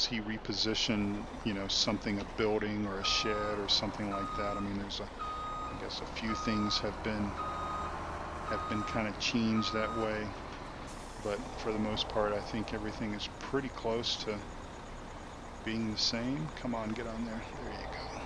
he repositioned, something, a building or a shed or something like that. I mean, I guess a few things have been have been kind of changed that way. But for the most part, I think everything is pretty close to being the same. Come on, get on there. There you go.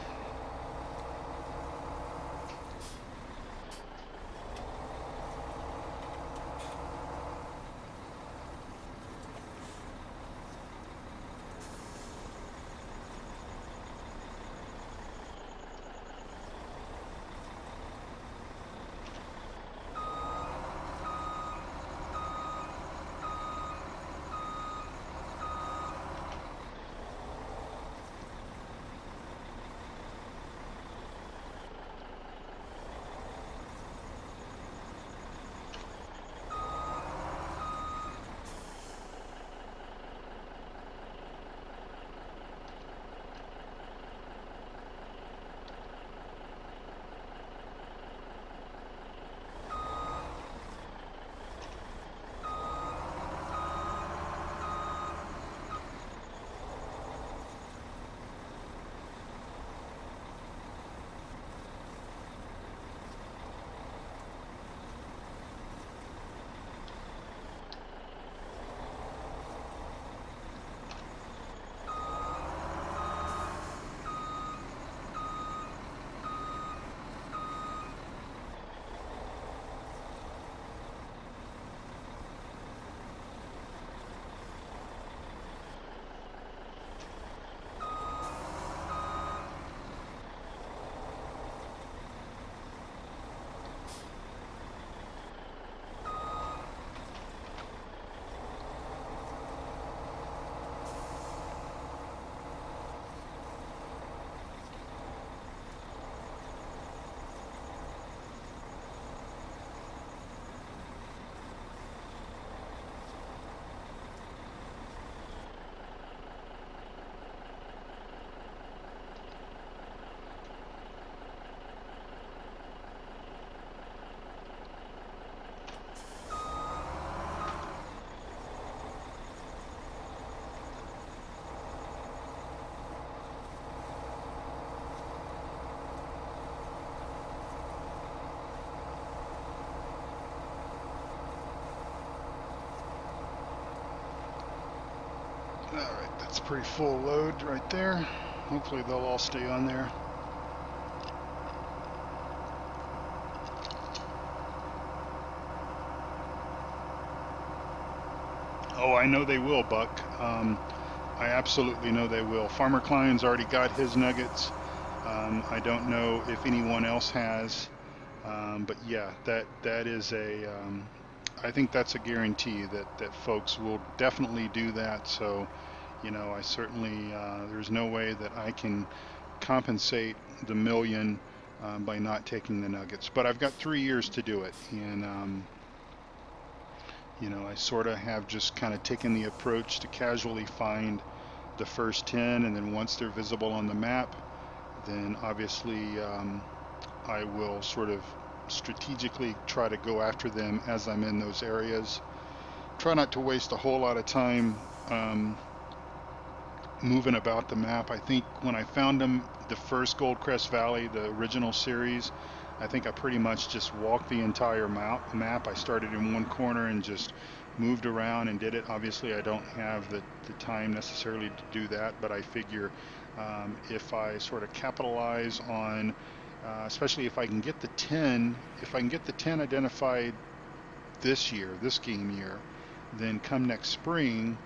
Alright, that's a pretty full load right there. Hopefully they'll all stay on there. Oh, I know they will, Buck. I absolutely know they will. Farmer Klein's already got his nuggets. I don't know if anyone else has, but yeah, that is a. I think that's a guarantee that folks will definitely do that. So, you know, I certainly there's no way that I can compensate the million by not taking the nuggets. But I've got 3 years to do it, and you know, I sort of have just kind of taken the approach to casually find the first 10, and then once they're visible on the map, then obviously I will sort of strategically try to go after them as I'm in those areas. Try not to waste a whole lot of time moving about the map. I think when I found them, the first Goldcrest Valley, the original series, I think I pretty much just walked the entire map. I started in one corner and just moved around and did it. Obviously, I don't have the time necessarily to do that, but I figure if I sort of capitalize on, especially if I can get the 10, if I can get the 10 identified this year, this game year, then come next spring,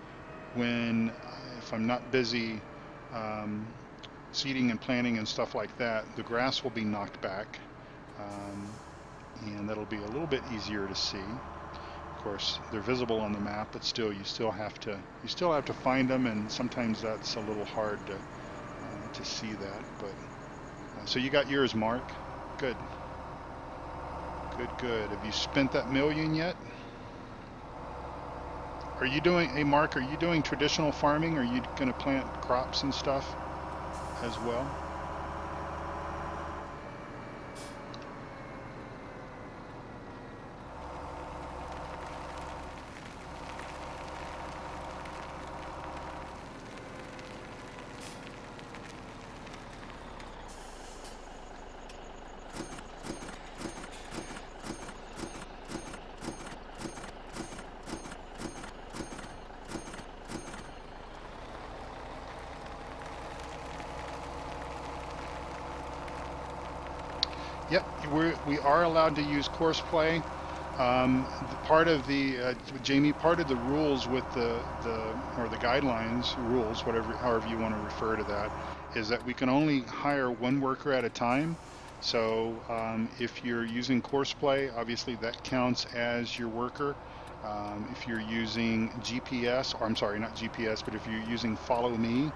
when if I'm not busy seeding and planting and stuff like that, the grass will be knocked back, and that'll be a little bit easier to see. Of course, they're visible on the map, but still, you still have to find them, and sometimes that's a little hard to see that. But so you got yours, Mark. Good. Good. Have you spent that million yet? Are you doing, hey Mark, are you doing traditional farming? Are you going to plant crops and stuff as well? we are allowed to use course play. Part of the Jamie, part of the rules with the or the guidelines, rules, whatever, however you want to refer to that, is that we can only hire one worker at a time. So if you're using course play, obviously that counts as your worker. If you're using GPS, or I'm sorry, not GPS, but if you're using Follow Me,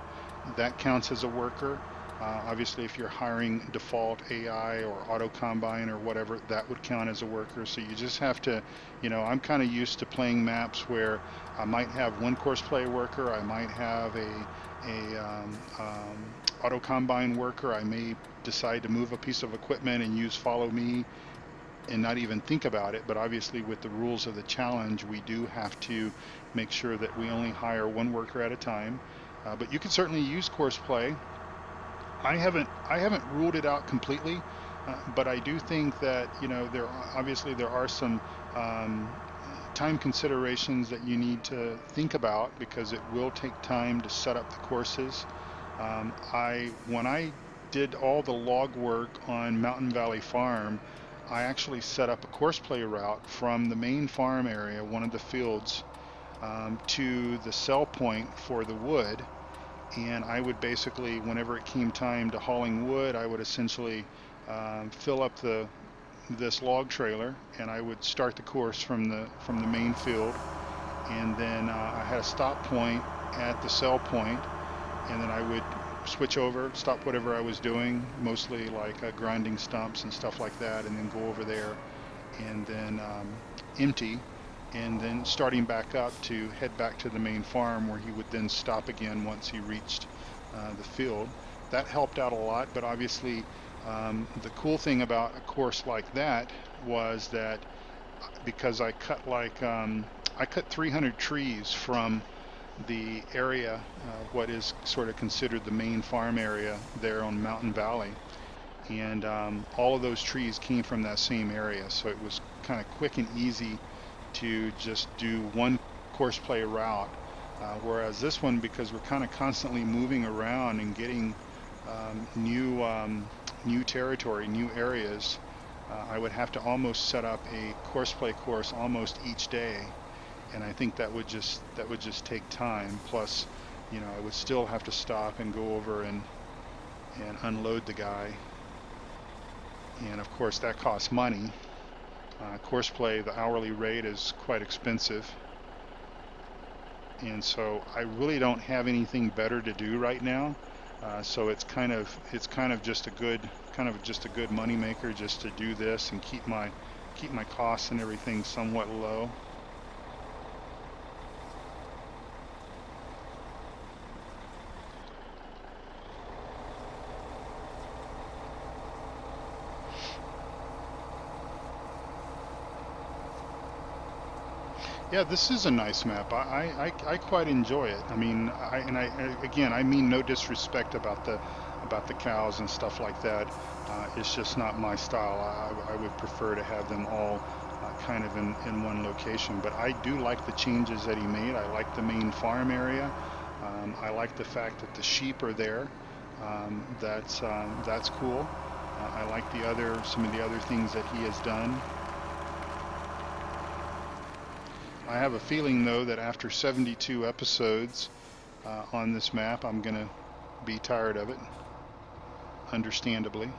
that counts as a worker. Obviously, if you're hiring default AI or auto combine or whatever, that would count as a worker. So you just have to, I'm kind of used to playing maps where I might have one course play worker, I might have a auto combine worker, I may decide to move a piece of equipment and use Follow Me and not even think about it. But obviously, with the rules of the challenge, we do have to make sure that we only hire one worker at a time. But you can certainly use course play. I haven't ruled it out completely, but I do think that there are some um, time considerations that you need to think about because it will take time to set up the courses. I When I did all the log work on Mountain Valley Farm, I actually set up a course play route from the main farm area, one of the fields, to the sell point for the wood. And I would basically, whenever it came time to hauling wood, I would essentially fill up this log trailer, and I would start the course from the main field, and then I had a stop point at the sell point, and then I would switch over, stop whatever I was doing, mostly like grinding stumps and stuff like that, and then go over there, and then empty, and then starting back up to head back to the main farm where he would then stop again once he reached the field. That helped out a lot, but obviously the cool thing about a course like that was that because I cut 300 trees from the area, what is sort of considered the main farm area there on Mountain Valley, and all of those trees came from that same area, so it was kind of quick and easy to just do one course play route. Whereas this one, because we're kind of constantly moving around and getting new territory, new areas, I would have to almost set up a course play course almost each day, and I think that would just take time. Plus, I would still have to stop and go over and unload the guy, and of course that costs money. Course play, the hourly rate is quite expensive, and so I really don't have anything better to do right now. So it's kind of just a good money maker just to do this and keep my costs and everything somewhat low. Yeah, this is a nice map. I quite enjoy it. I mean, again, I mean no disrespect about the cows and stuff like that. It's just not my style. I would prefer to have them all kind of in one location. But I do like the changes that he made. I like the main farm area. I like the fact that the sheep are there. That's cool. I like some of the other things that he has done. I have a feeling, though, that after 72 episodes on this map, I'm going to be tired of it, understandably.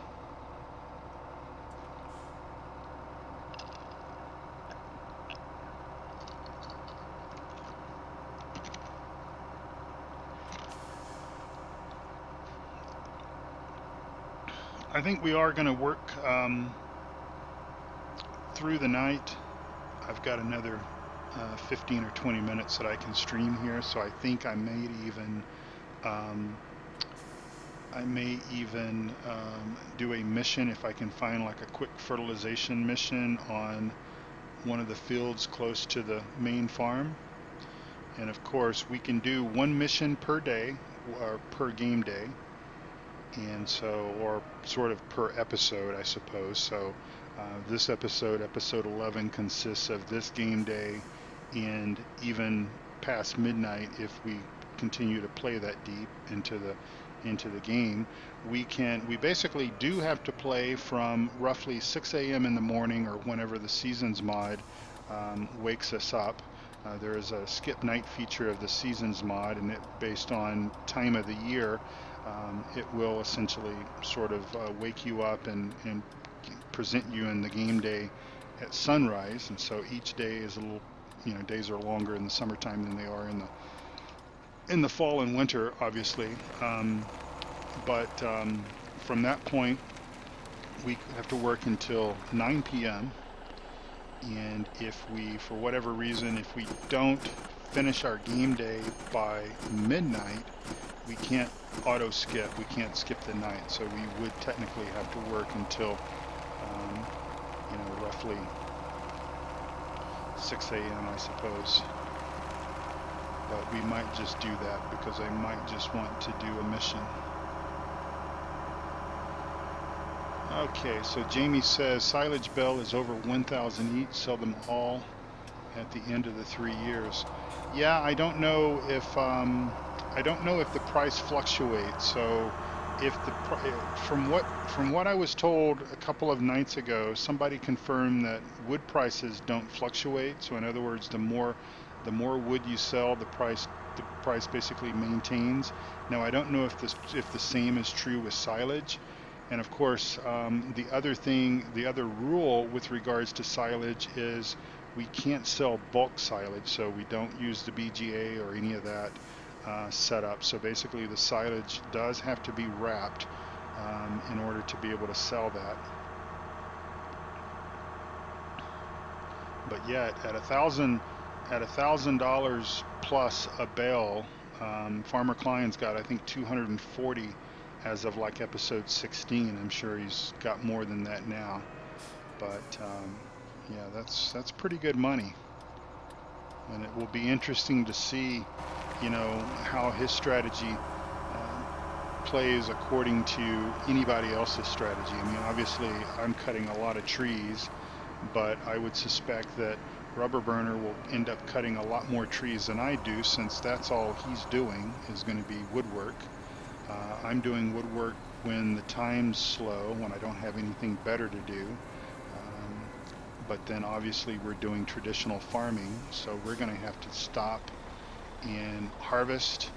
I think we are going to work through the night. I've got another 15 or 20 minutes that I can stream here, so I think I may even do a mission if I can find like a quick fertilization mission on one of the fields close to the main farm. And of course we can do one mission per day or per game day, and so, or sort of per episode, I suppose. So this episode 11, consists of this game day and even past midnight if we continue to play that deep into into the game, we basically do have to play from roughly 6 a.m. in the morning or whenever the seasons mod wakes us up. There is a skip night feature of the seasons mod, and it based on time of the year, it will essentially sort of wake you up and present you in the game day at sunrise. And so each day is a little, days are longer in the summertime than they are in the fall and winter, obviously. But from that point, we have to work until 9 p.m. And if we, for whatever reason, if we don't finish our game day by midnight, we can't auto skip. We can't skip the night. So we would technically have to work until, roughly 6 a.m., I suppose. But we might just do that because I might just want to do a mission. Okay, so Jamie says silage bale is over 1,000 each. Sell them all at the end of the 3 years. Yeah, I don't know if the price fluctuates. So if from what I was told a couple of nights ago, somebody confirmed that wood prices don't fluctuate. So in other words, the more wood you sell, the price basically maintains. Now I don't know if the same is true with silage. And of course, the other rule with regards to silage is we can't sell bulk silage, so we don't use the BGA or any of that setup. So basically, the silage does have to be wrapped in order to be able to sell that. But yet, at $1,000 plus a bale, Farmer Klein's got, I think, 240 as of like episode 16. I'm sure he's got more than that now. But yeah, that's pretty good money. And it will be interesting to see, how his strategy plays according to anybody else's strategy. I mean, obviously, I'm cutting a lot of trees, but I would suspect that Rubber Burner will end up cutting a lot more trees than I do, since that's all he's doing is going to be woodwork. I'm doing woodwork when the time's slow, when I don't have anything better to do. But then obviously we're doing traditional farming, so we're going to have to stop and harvest,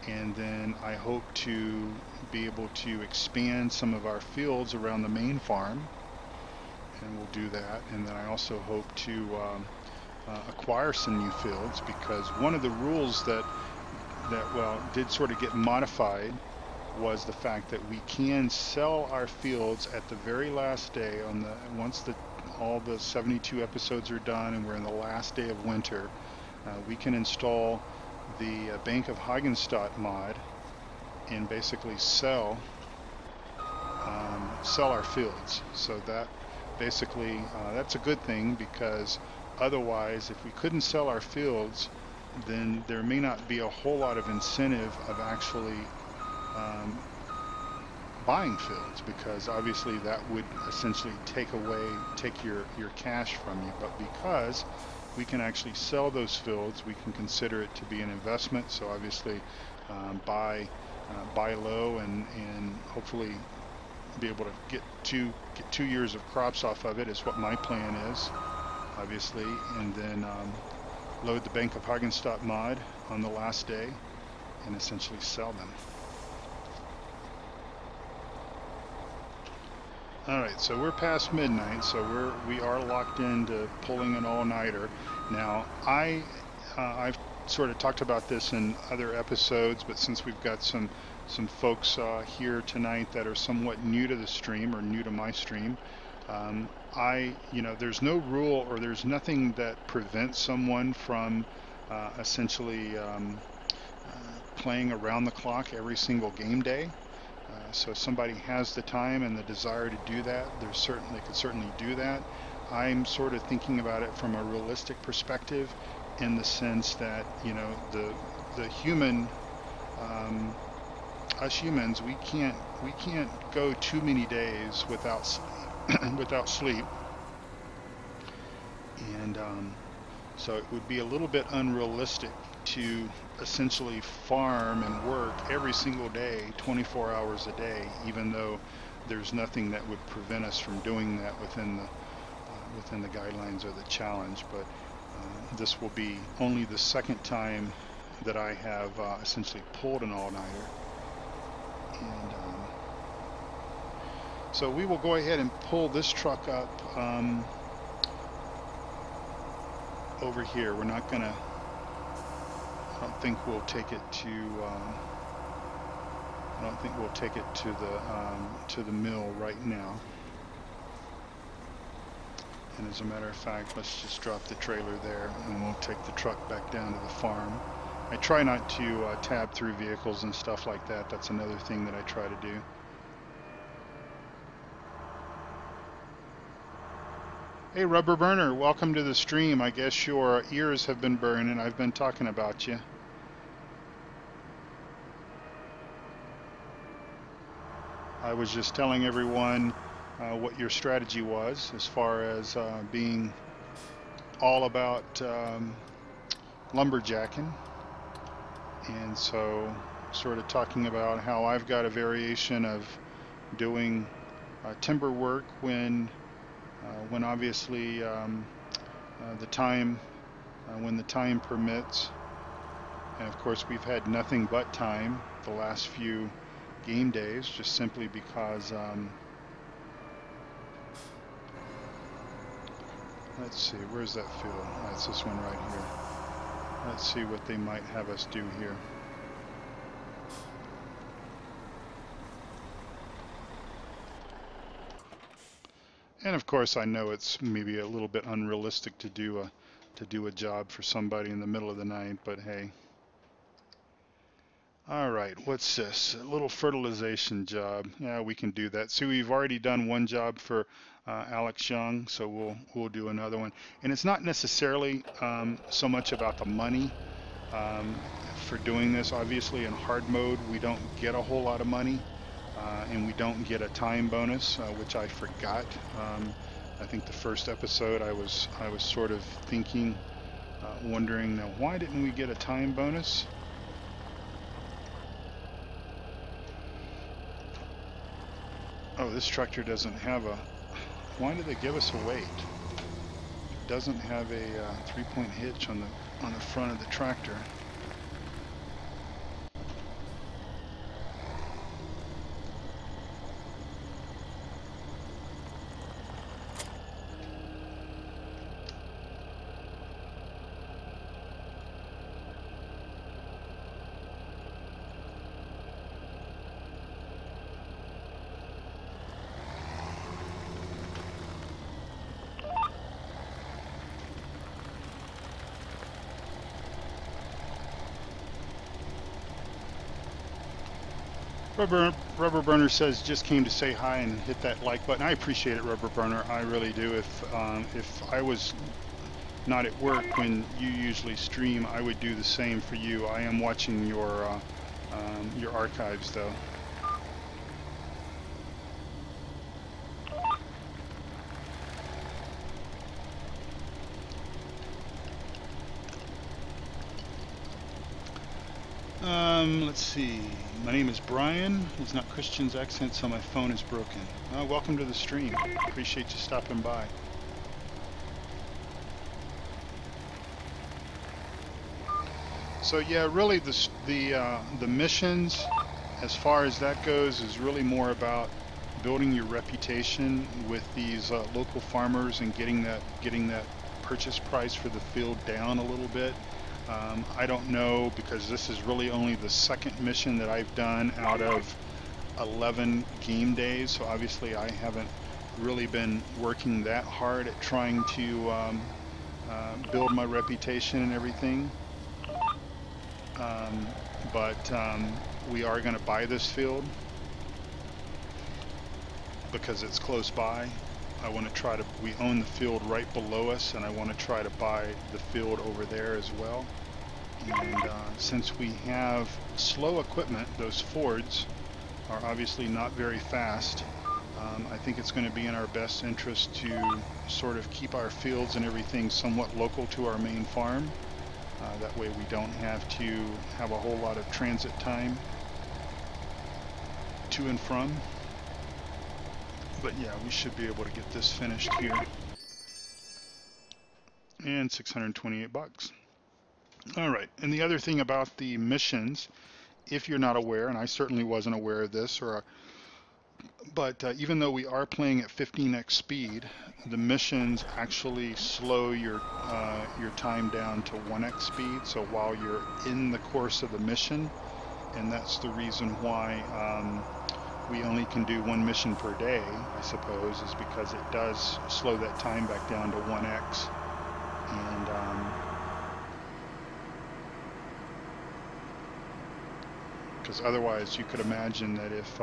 and then I hope to be able to expand some of our fields around the main farm, and we'll do that. And then I also hope to acquire some new fields, because one of the rules that did sort of get modified was the fact that we can sell our fields at the very last day once all the 72 episodes are done and we're in the last day of winter. We can install the Bank of Hagenstadt mod and basically sell our fields. So that basically that's a good thing, because otherwise, if we couldn't sell our fields, then there may not be a whole lot of incentive of actually buying fields, because obviously that would essentially take your cash from you. But because we can actually sell those fields, we can consider it to be an investment. So obviously buy low and hopefully be able to get 2 years of crops off of it is what my plan is, obviously, and then load the Bank of Hagenstadt mod on the last day and essentially sell them. Alright, so we're past midnight, so we are locked into pulling an all-nighter. Now, I've sort of talked about this in other episodes, but since we've got some folks here tonight that are somewhat new to the stream, or new to my stream, there's no rule, or there's nothing that prevents someone from essentially playing around the clock every single game day. So if somebody has the time and the desire to do that, they could certainly do that. I'm sort of thinking about it from a realistic perspective, in the sense that the human, us humans, we can't go too many days without sleep, and so it would be a little bit unrealistic to essentially farm and work every single day, 24 hours a day, even though there's nothing that would prevent us from doing that within the guidelines or the challenge. But this will be only the second time that I have essentially pulled an all-nighter. And so we will go ahead and pull this truck up over here. We're not gonna, I don't think we'll take it to the mill right now. And as a matter of fact, let's just drop the trailer there and we'll take the truck back down to the farm. I try not to tab through vehicles and stuff like that. That's another thing that I try to do. Hey Rubber Burner, welcome to the stream. I guess your ears have been burning. I've been talking about you. I was just telling everyone what your strategy was as far as being all about lumberjacking, and so sort of talking about how I've got a variation of doing timber work when obviously the time permits, and of course we've had nothing but time the last few game days, just simply because let's see, where's that field? That's this one right here. Let's see what they might have us do here. And of course I know it's maybe a little bit unrealistic to do a job for somebody in the middle of the night, but hey. Alright, what's this? A little fertilization job. Yeah, we can do that. See, we've already done one job for Alex Young, so we'll do another one. And it's not necessarily so much about the money for doing this. Obviously in hard mode we don't get a whole lot of money, and we don't get a time bonus, which I forgot. I think the first episode I was sort of thinking, wondering, now why didn't we get a time bonus? Oh, this tractor doesn't have a, why did they give us a weight? It doesn't have a 3-point hitch on the front of the tractor. Rubber Burner says just came to say hi and hit that like button. I appreciate it, Rubber Burner. I really do. If I was not at work when you usually stream, I would do the same for you. I am watching your archives though. Let's see. My name is Brian. It's not Christian's accent, so my phone is broken. Welcome to the stream. Appreciate you stopping by. So yeah, really the missions, as far as that goes, is really more about building your reputation with these local farmers and getting that purchase price for the field down a little bit. I don't know, because this is really only the second mission that I've done out of 11 game days, so obviously I haven't really been working that hard at trying to build my reputation and everything. But we are going to buy this field because it's close by. I want to try to, we own the field right below us, and I want to try to buy the field over there as well. And since we have slow equipment, those Fords are obviously not very fast. I think it's going to be in our best interest to sort of keep our fields and everything somewhat local to our main farm. That way we don't have to have a whole lot of transit time to and from. But yeah, we should be able to get this finished here. And 628 bucks. All right, and the other thing about the missions, if you're not aware, and I certainly wasn't aware of this, but even though we are playing at 15x speed, the missions actually slow your time down to 1x speed. So while you're in the course of the mission, and that's the reason why we only can do one mission per day, I suppose, is because it does slow that time back down to 1x. And because otherwise you could imagine that if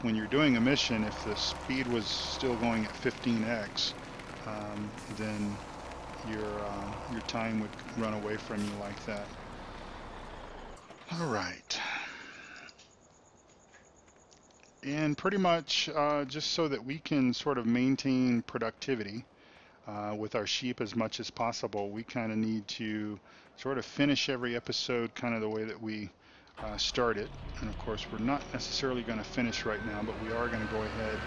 when you're doing a mission, if the speed was still going at 15x, then your time would run away from you like that. All right. And pretty much just so that we can sort of maintain productivity with our sheep as much as possible, we kind of need to sort of finish every episode kind of the way that we start it. And of course, we're not necessarily going to finish right now, but we are going to go ahead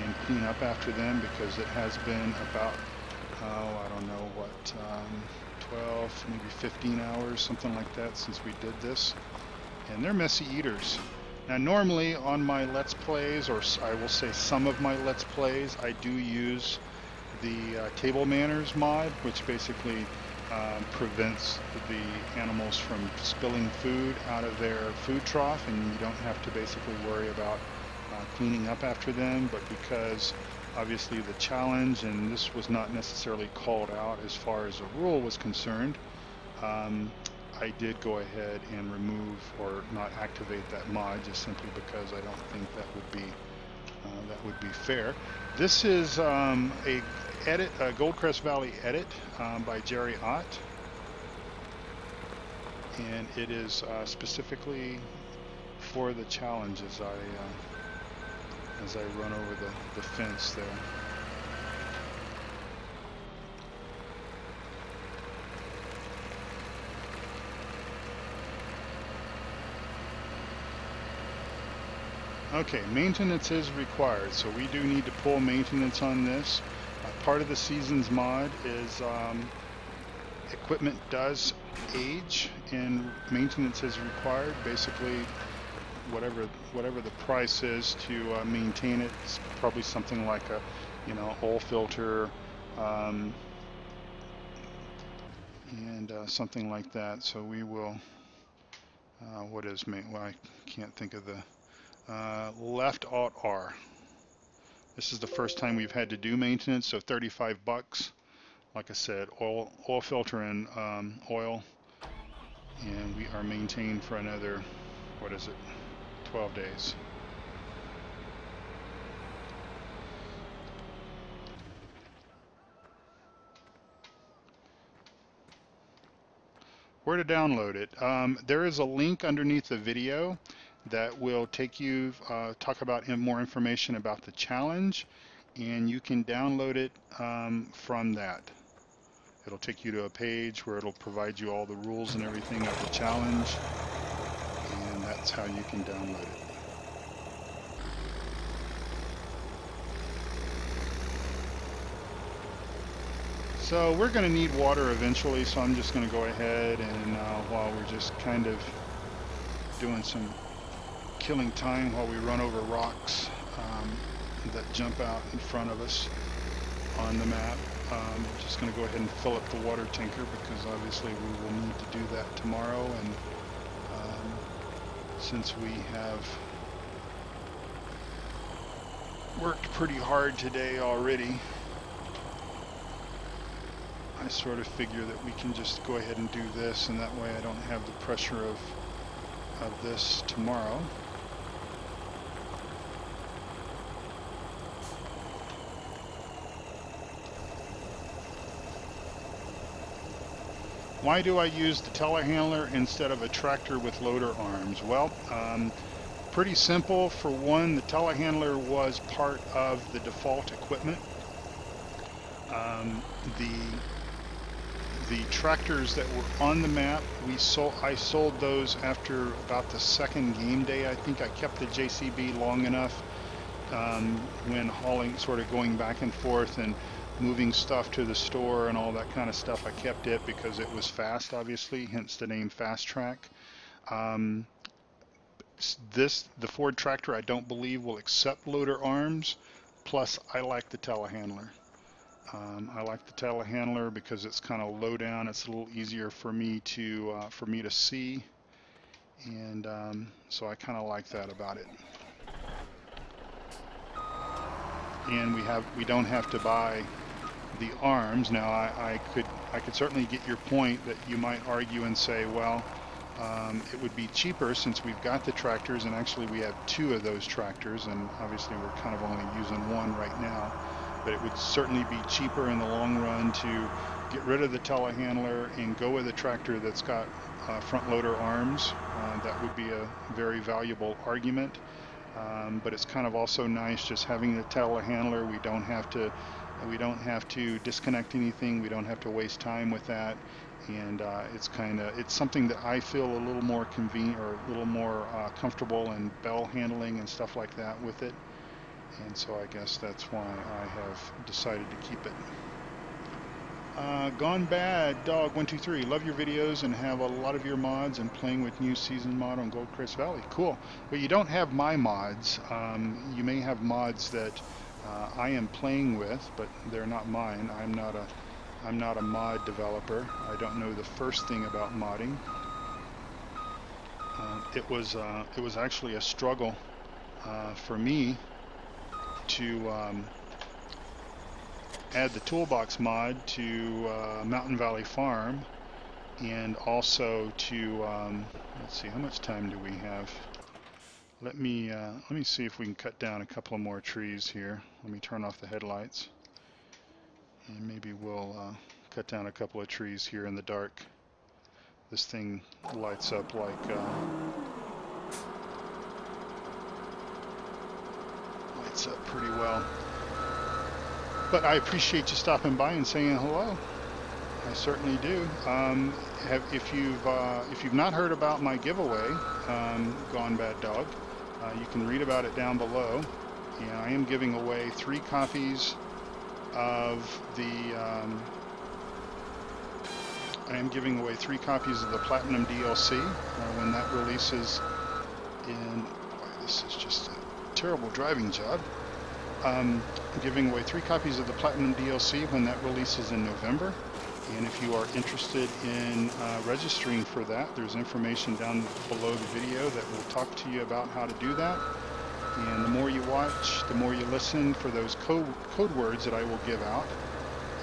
and clean up after them, because it has been about, I don't know what, 12, maybe 15 hours, something like that, since we did this. And they're messy eaters. Now normally on my Let's Plays, or I will say some of my Let's Plays, I do use the table manners mod, which basically prevents the animals from spilling food out of their food trough, and you don't have to basically worry about cleaning up after them. But because obviously the challenge, and this was not necessarily called out as far as a rule was concerned, I did go ahead and remove or not activate that mod, just simply because I don't think that would be fair. This is a Goldcrest Valley edit by Jerry Ott, and it is specifically for the challenge as I run over the fence there. Okay, maintenance is required, so we do need to pull maintenance on this. Part of the seasons mod is equipment does age, and maintenance is required. Basically, whatever the price is to maintain it, it's probably something like a, oil filter, and something like that. So we will. What is well, I can't think of the. Left Alt R. This is the first time we've had to do maintenance, so 35 bucks. Like I said, oil filter and oil, and we are maintained for another, 12 days. Where to download it? There is a link underneath the video that will take you, talk about more information about the challenge, and you can download it from that. It'll take you to a page where it'll provide you all the rules and everything of the challenge, and that's how you can download it. So we're going to need water eventually, so I'm just going to go ahead and while we're just kind of doing some killing time while we run over rocks that jump out in front of us on the map, we're just going to go ahead and fill up the water tanker, because obviously we will need to do that tomorrow. And since we have worked pretty hard today already, I sort of figure that we can just go ahead and do this, and that way I don't have the pressure of this tomorrow. Why do I use the telehandler instead of a tractor with loader arms? Well, pretty simple. For one, the telehandler was part of the default equipment. the tractors that were on the map, I sold those after about the second game day. I think I kept the JCB long enough when hauling, sort of going back and forth and moving stuff to the store and all that kind of stuff. I kept it because it was fast, obviously, hence the name Fast Track. The Ford tractor, I don't believe will accept loader arms. Plus, I like the telehandler. I like the telehandler because it's kind of low down. It's a little easier for me to see, and so I kind of like that about it. And we don't have to buy the arms now. I could certainly get your point that you might argue and say, well, it would be cheaper since we've got the tractors, and actually we have 2 of those tractors, and obviously we're kind of only using 1 right now. But it would certainly be cheaper in the long run to get rid of the telehandler and go with a tractor that's got front loader arms. That would be a very valuable argument. But it's kind of also nice just having the telehandler. We don't have to disconnect anything. We don't have to waste time with that. And it's something that I feel a little more convenient or a little more comfortable in bell handling and stuff like that with it. And so I guess that's why I have decided to keep it. Gone Bad Dog 123. Love your videos and have a lot of your mods and playing with new season mod on Goldcrest Valley. Cool. Well, you don't have my mods. You may have mods that I am playing with, but they're not mine. I'm not a mod developer. I don't know the first thing about modding. It was actually a struggle for me to add the toolbox mod to Mountain Valley Farm, and also to let's see, how much time do we have? Let me see if we can cut down a couple of more trees here. Let me turn off the headlights, and maybe we'll cut down a couple of trees here in the dark. This thing lights up like pretty well. But I appreciate you stopping by and saying hello. I certainly do. If you've not heard about my giveaway, Gone Bad Dog, you can read about it down below. And I am giving away 3 copies of the Platinum DLC when that releases in. Boy, this is just a terrible driving job. Giving away 3 copies of the Platinum DLC when that releases in November. And if you are interested in registering for that, there's information down below the video that will talk to you about how to do that. And the more you watch, the more you listen for those code words that I will give out.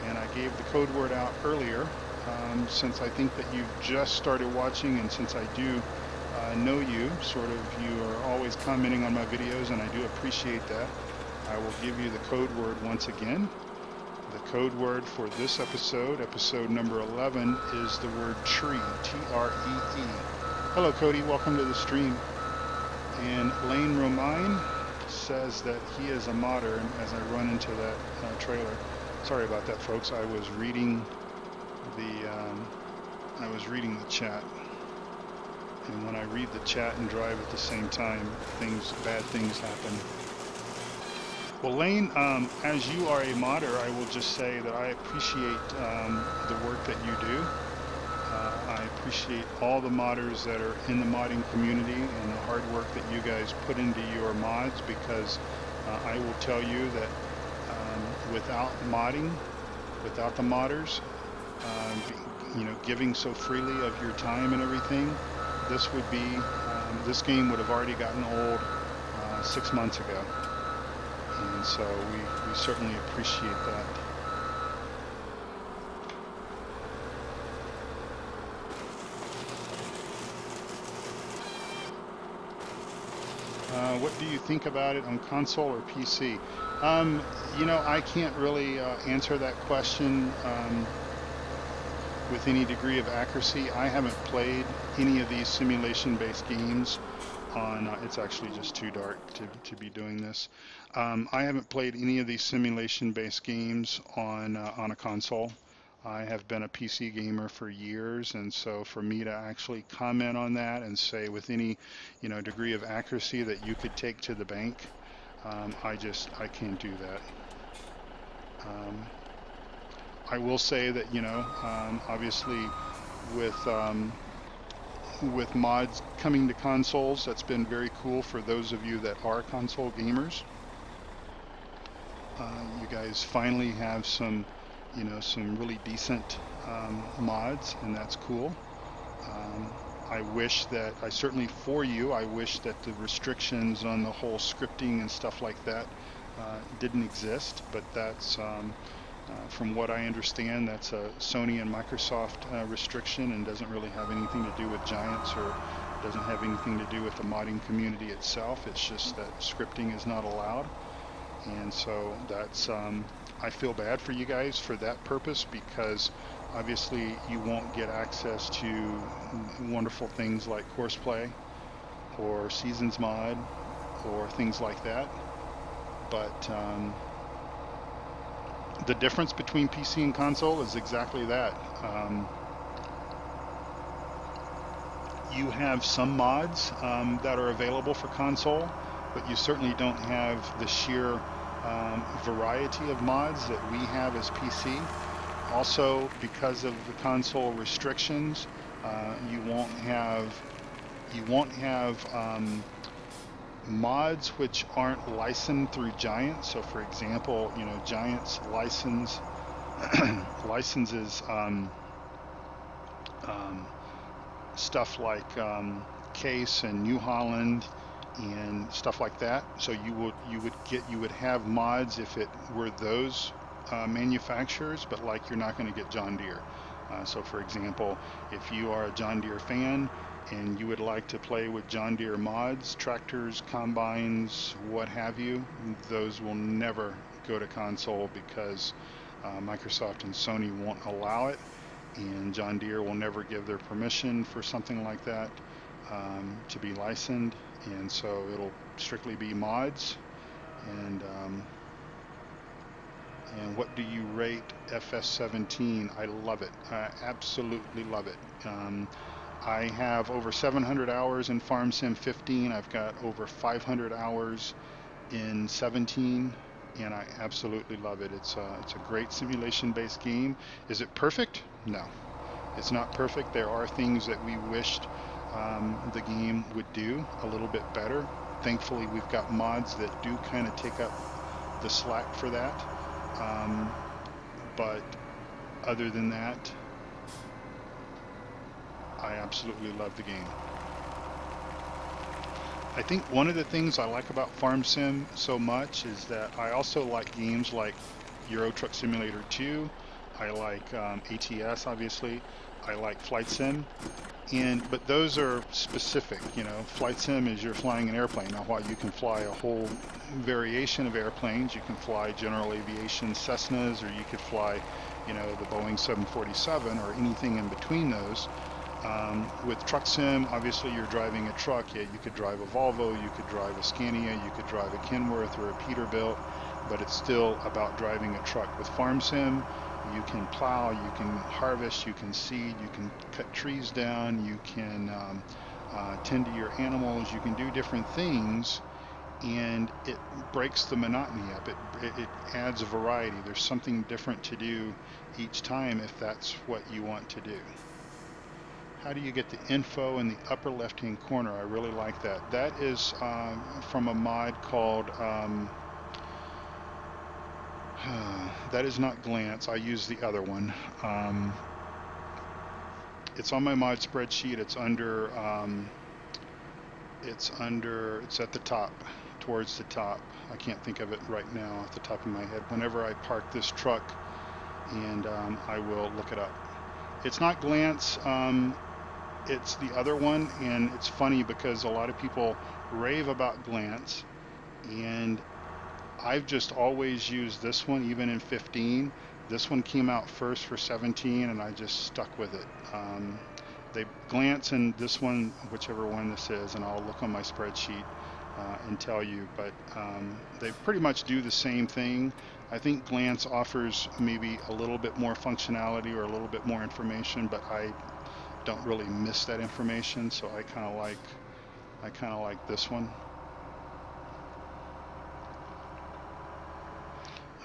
And I gave the code word out earlier, since I think that you've just started watching, and since I do know you, you are always commenting on my videos, and I do appreciate that. I will give you the code word once again. The code word for this episode, episode number 11, is the word tree, T-R-E-E. Hello, Cody. Welcome to the stream. And Lane Romine says that he is a modder as I run into that trailer. Sorry about that, folks. I was reading the chat. And when I read the chat and drive at the same time, bad things happen. Well, Lane, as you are a modder, I will just say that I appreciate the work that you do. I appreciate all the modders that are in the modding community and the hard work that you guys put into your mods, because I will tell you that without modding, without the modders, giving so freely of your time and everything, this game would have already gotten old 6 months ago. And so we certainly appreciate that. What do you think about it on console or PC? I can't really answer that question with any degree of accuracy. I haven't played any of these simulation-based games on, it's actually just too dark to be doing this. I haven't played any of these simulation-based games on a console. I have been a PC gamer for years, and so for me to actually comment on that and say with any, degree of accuracy that you could take to the bank, I can't do that. I will say that, obviously with with mods coming to consoles, that's been very cool for those of you that are console gamers. You guys finally have some, some really decent mods, and that's cool. I wish that, certainly for you, I wish that the restrictions on the whole scripting and stuff like that didn't exist, but that's, from what I understand, that's a Sony and Microsoft restriction and doesn't really have anything to do with Giants or doesn't have anything to do with the modding community itself. It's just that scripting is not allowed. And so that's, I feel bad for you guys for that purpose, because obviously you won't get access to wonderful things like Horseplay or Seasons Mod or things like that. But the difference between PC and console is exactly that. You have some mods that are available for console, but you certainly don't have the sheer variety of mods that we have as PC. Also, because of the console restrictions, you won't have mods which aren't licensed through Giants. So, for example, Giants licenses stuff like Case and New Holland and stuff like that. So you would have mods if it were those manufacturers, but like you're not going to get John Deere. So for example, if you are a John Deere fan and you would like to play with John Deere mods, tractors, combines, what have you, those will never go to console because Microsoft and Sony won't allow it, and John Deere will never give their permission for something like that to be licensed, and so it'll strictly be mods. And what do you rate FS17? I love it. I absolutely love it. I have over 700 hours in Farm Sim 15. I've got over 500 hours in 17, and I absolutely love it. It's a great simulation-based game. Is it perfect? No, it's not perfect. There are things that we wished the game would do a little bit better. Thankfully, we've got mods that do kind of take up the slack for that. But other than that, I absolutely love the game. I think one of the things I like about Farm Sim so much is that I also like games like Euro Truck Simulator 2. I like ATS, obviously. I like Flight Sim. But those are specific. Flight Sim is you're flying an airplane. Now, while you can fly a whole variation of airplanes, you can fly general aviation Cessnas, or you could fly, the Boeing 747 or anything in between those. With Truck Sim, obviously you're driving a truck. Yeah, you could drive a Volvo, you could drive a Scania, you could drive a Kenworth or a Peterbilt, but it's still about driving a truck. With Farm Sim, you can plow, you can harvest, you can seed, you can cut trees down, you can tend to your animals, you can do different things, and it breaks the monotony up. It adds a variety. There's something different to do each time if that's what you want to do. How do you get the info in the upper left-hand corner? I really like that. That is from a mod called... that is not Glance. I use the other one. It's on my mod spreadsheet. It's under. It's at the top, towards the top. I can't think of it right now off the top of my head. Whenever I park this truck, and I will look it up. It's not Glance. It's the other one, and it's funny because a lot of people rave about Glance, and I've just always used this one, even in 15. This one came out first for 17, and I just stuck with it. They Glance and this one, whichever one this is, and I'll look on my spreadsheet. and tell you, but they pretty much do the same thing. I think Glance offers maybe a little bit more functionality or a little bit more information, but I don't really miss that information, so I kind of like this one.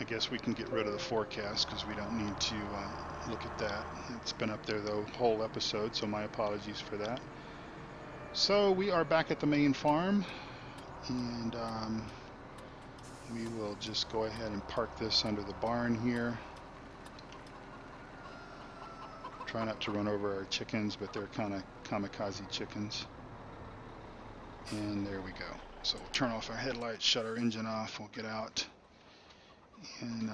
I guess we can get rid of the forecast because we don't need to look at that. It's been up there the whole episode, so my apologies for that. So we are back at the main farm, and we will just go ahead and park this under the barn here. Try not to run over our chickens, but they're kind of kamikaze chickens. And there we go. So we'll turn off our headlights, shut our engine off, we'll get out. And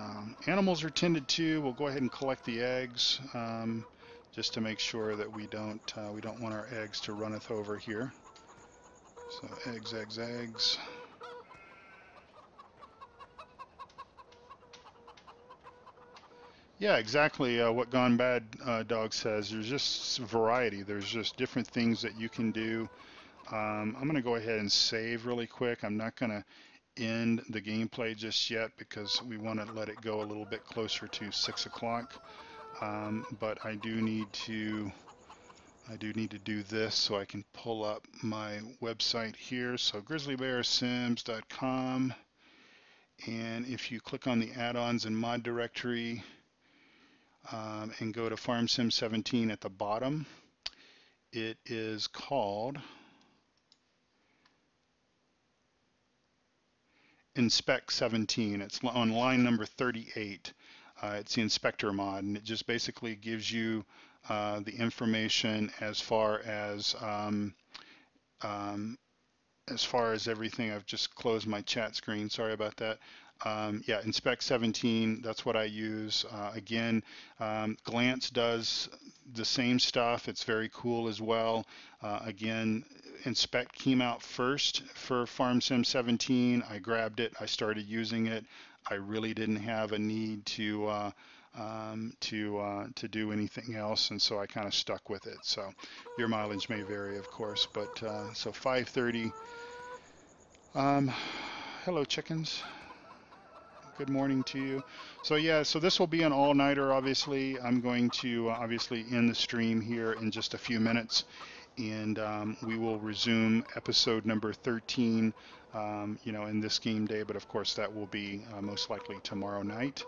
animals are tended to. We'll go ahead and collect the eggs, just to make sure that we don't want our eggs to runneth over here. So eggs, eggs, eggs. Yeah, exactly what Gone Bad Dog says. There's just variety. There's just different things that you can do. I'm going to go ahead and save really quick. I'm not going to end the gameplay just yet because we want to let it go a little bit closer to 6 o'clock. But I do need to do this so I can pull up my website here. So grizzlybearsims.com, and if you click on the add-ons and mod directory and go to Farm Sim 17 at the bottom, it is called Inspect 17. It's on line number 38. It's the inspector mod, and it just basically gives you the information as far as everything. I've just closed my chat screen. Sorry about that. Yeah, Inspect 17, that's what I use. Again, Glance does the same stuff. It's very cool as well. Again, Inspect came out first for Farm Sim 17. I grabbed it. I started using it. I really didn't have a need to do anything else, and so I kind of stuck with it. So your mileage may vary, of course, but so 5:30. Hello, chickens. Good morning to you. So yeah, so this will be an all-nighter, obviously. I'm going to obviously end the stream here in just a few minutes, and we will resume episode number 13, in this game day, but of course that will be most likely tomorrow night.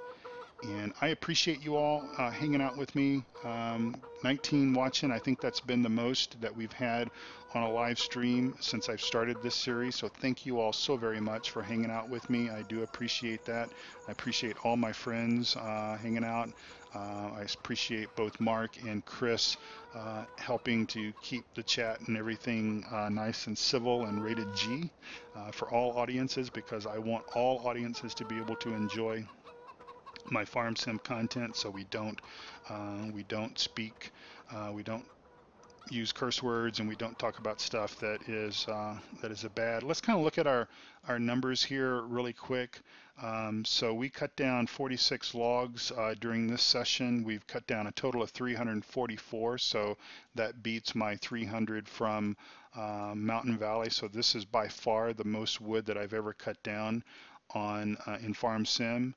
And I appreciate you all hanging out with me. 19 watching, I think that's been the most that we've had on a live stream since I've started this series. So thank you all so very much for hanging out with me. I do appreciate that. I appreciate all my friends hanging out. I appreciate both Mark and Chris helping to keep the chat and everything nice and civil and rated G for all audiences, because I want all audiences to be able to enjoy my farm sim content, so we don't speak, we don't use curse words, and we don't talk about stuff that is a bad. Let's kind of look at our numbers here really quick. So we cut down 46 logs during this session. We've cut down a total of 344, so that beats my 300 from Mountain Valley. So this is by far the most wood that I've ever cut down on in Farm Sim.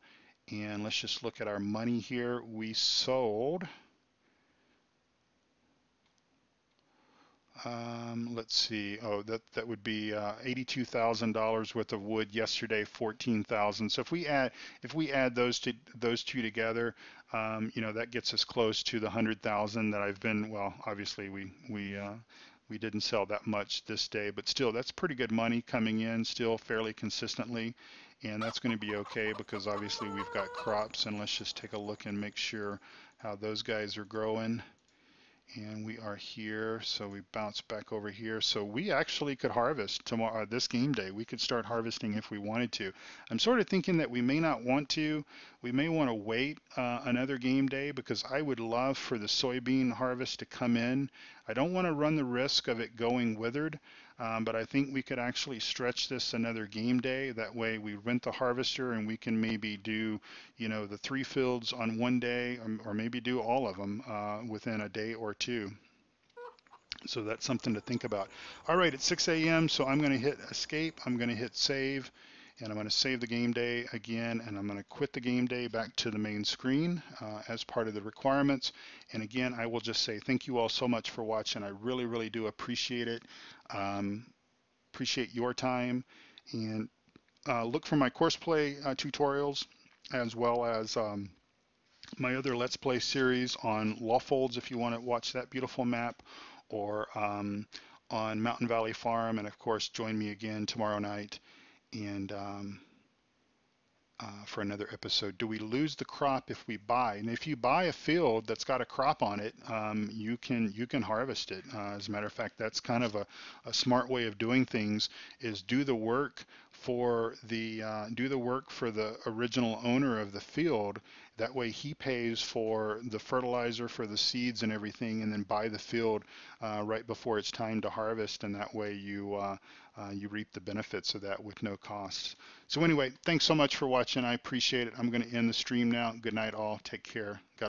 And let's just look at our money here. We sold, let's see, oh, that would be $82,000 worth of wood yesterday, 14,000. So if we add those two together, that gets us close to the 100,000 that I've been. Well, obviously we didn't sell that much this day, but still, that's pretty good money coming in still fairly consistently. And that's going to be okay because obviously we've got crops, and let's just take a look and make sure how those guys are growing. And we are here, so we bounce back over here. So we actually could harvest tomorrow, this game day. We could start harvesting if we wanted to. I'm sort of thinking that we may not want to. We may want to wait another game day, because I would love for the soybean harvest to come in. I don't want to run the risk of it going withered, but I think we could actually stretch this another game day. That way we rent the harvester and we can maybe do, the 3 fields on one day, or maybe do all of them within a day or two. So that's something to think about. All right, it's 6 a.m., so I'm going to hit escape. I'm going to hit save, and I'm going to save the game day again, and I'm going to quit the game day back to the main screen as part of the requirements. And again, I will just say thank you all so much for watching. I really, really do appreciate it. Um, Appreciate your time, and look for my course play tutorials as well as my other Let's Play series on Lawfolds if you want to watch that beautiful map, or on Mountain Valley Farm, and of course join me again tomorrow night and for another episode. Do we lose the crop if we buy? And if you buy a field that's got a crop on it, you can harvest it. As a matter of fact, that's kind of a smart way of doing things. Is do the work for the original owner of the field. That way he pays for the fertilizer, for the seeds and everything, and then buy the field right before it's time to harvest. And that way you reap the benefits of that with no costs. So anyway, thanks so much for watching. I appreciate it. I'm going to end the stream now. Good night all. Take care. God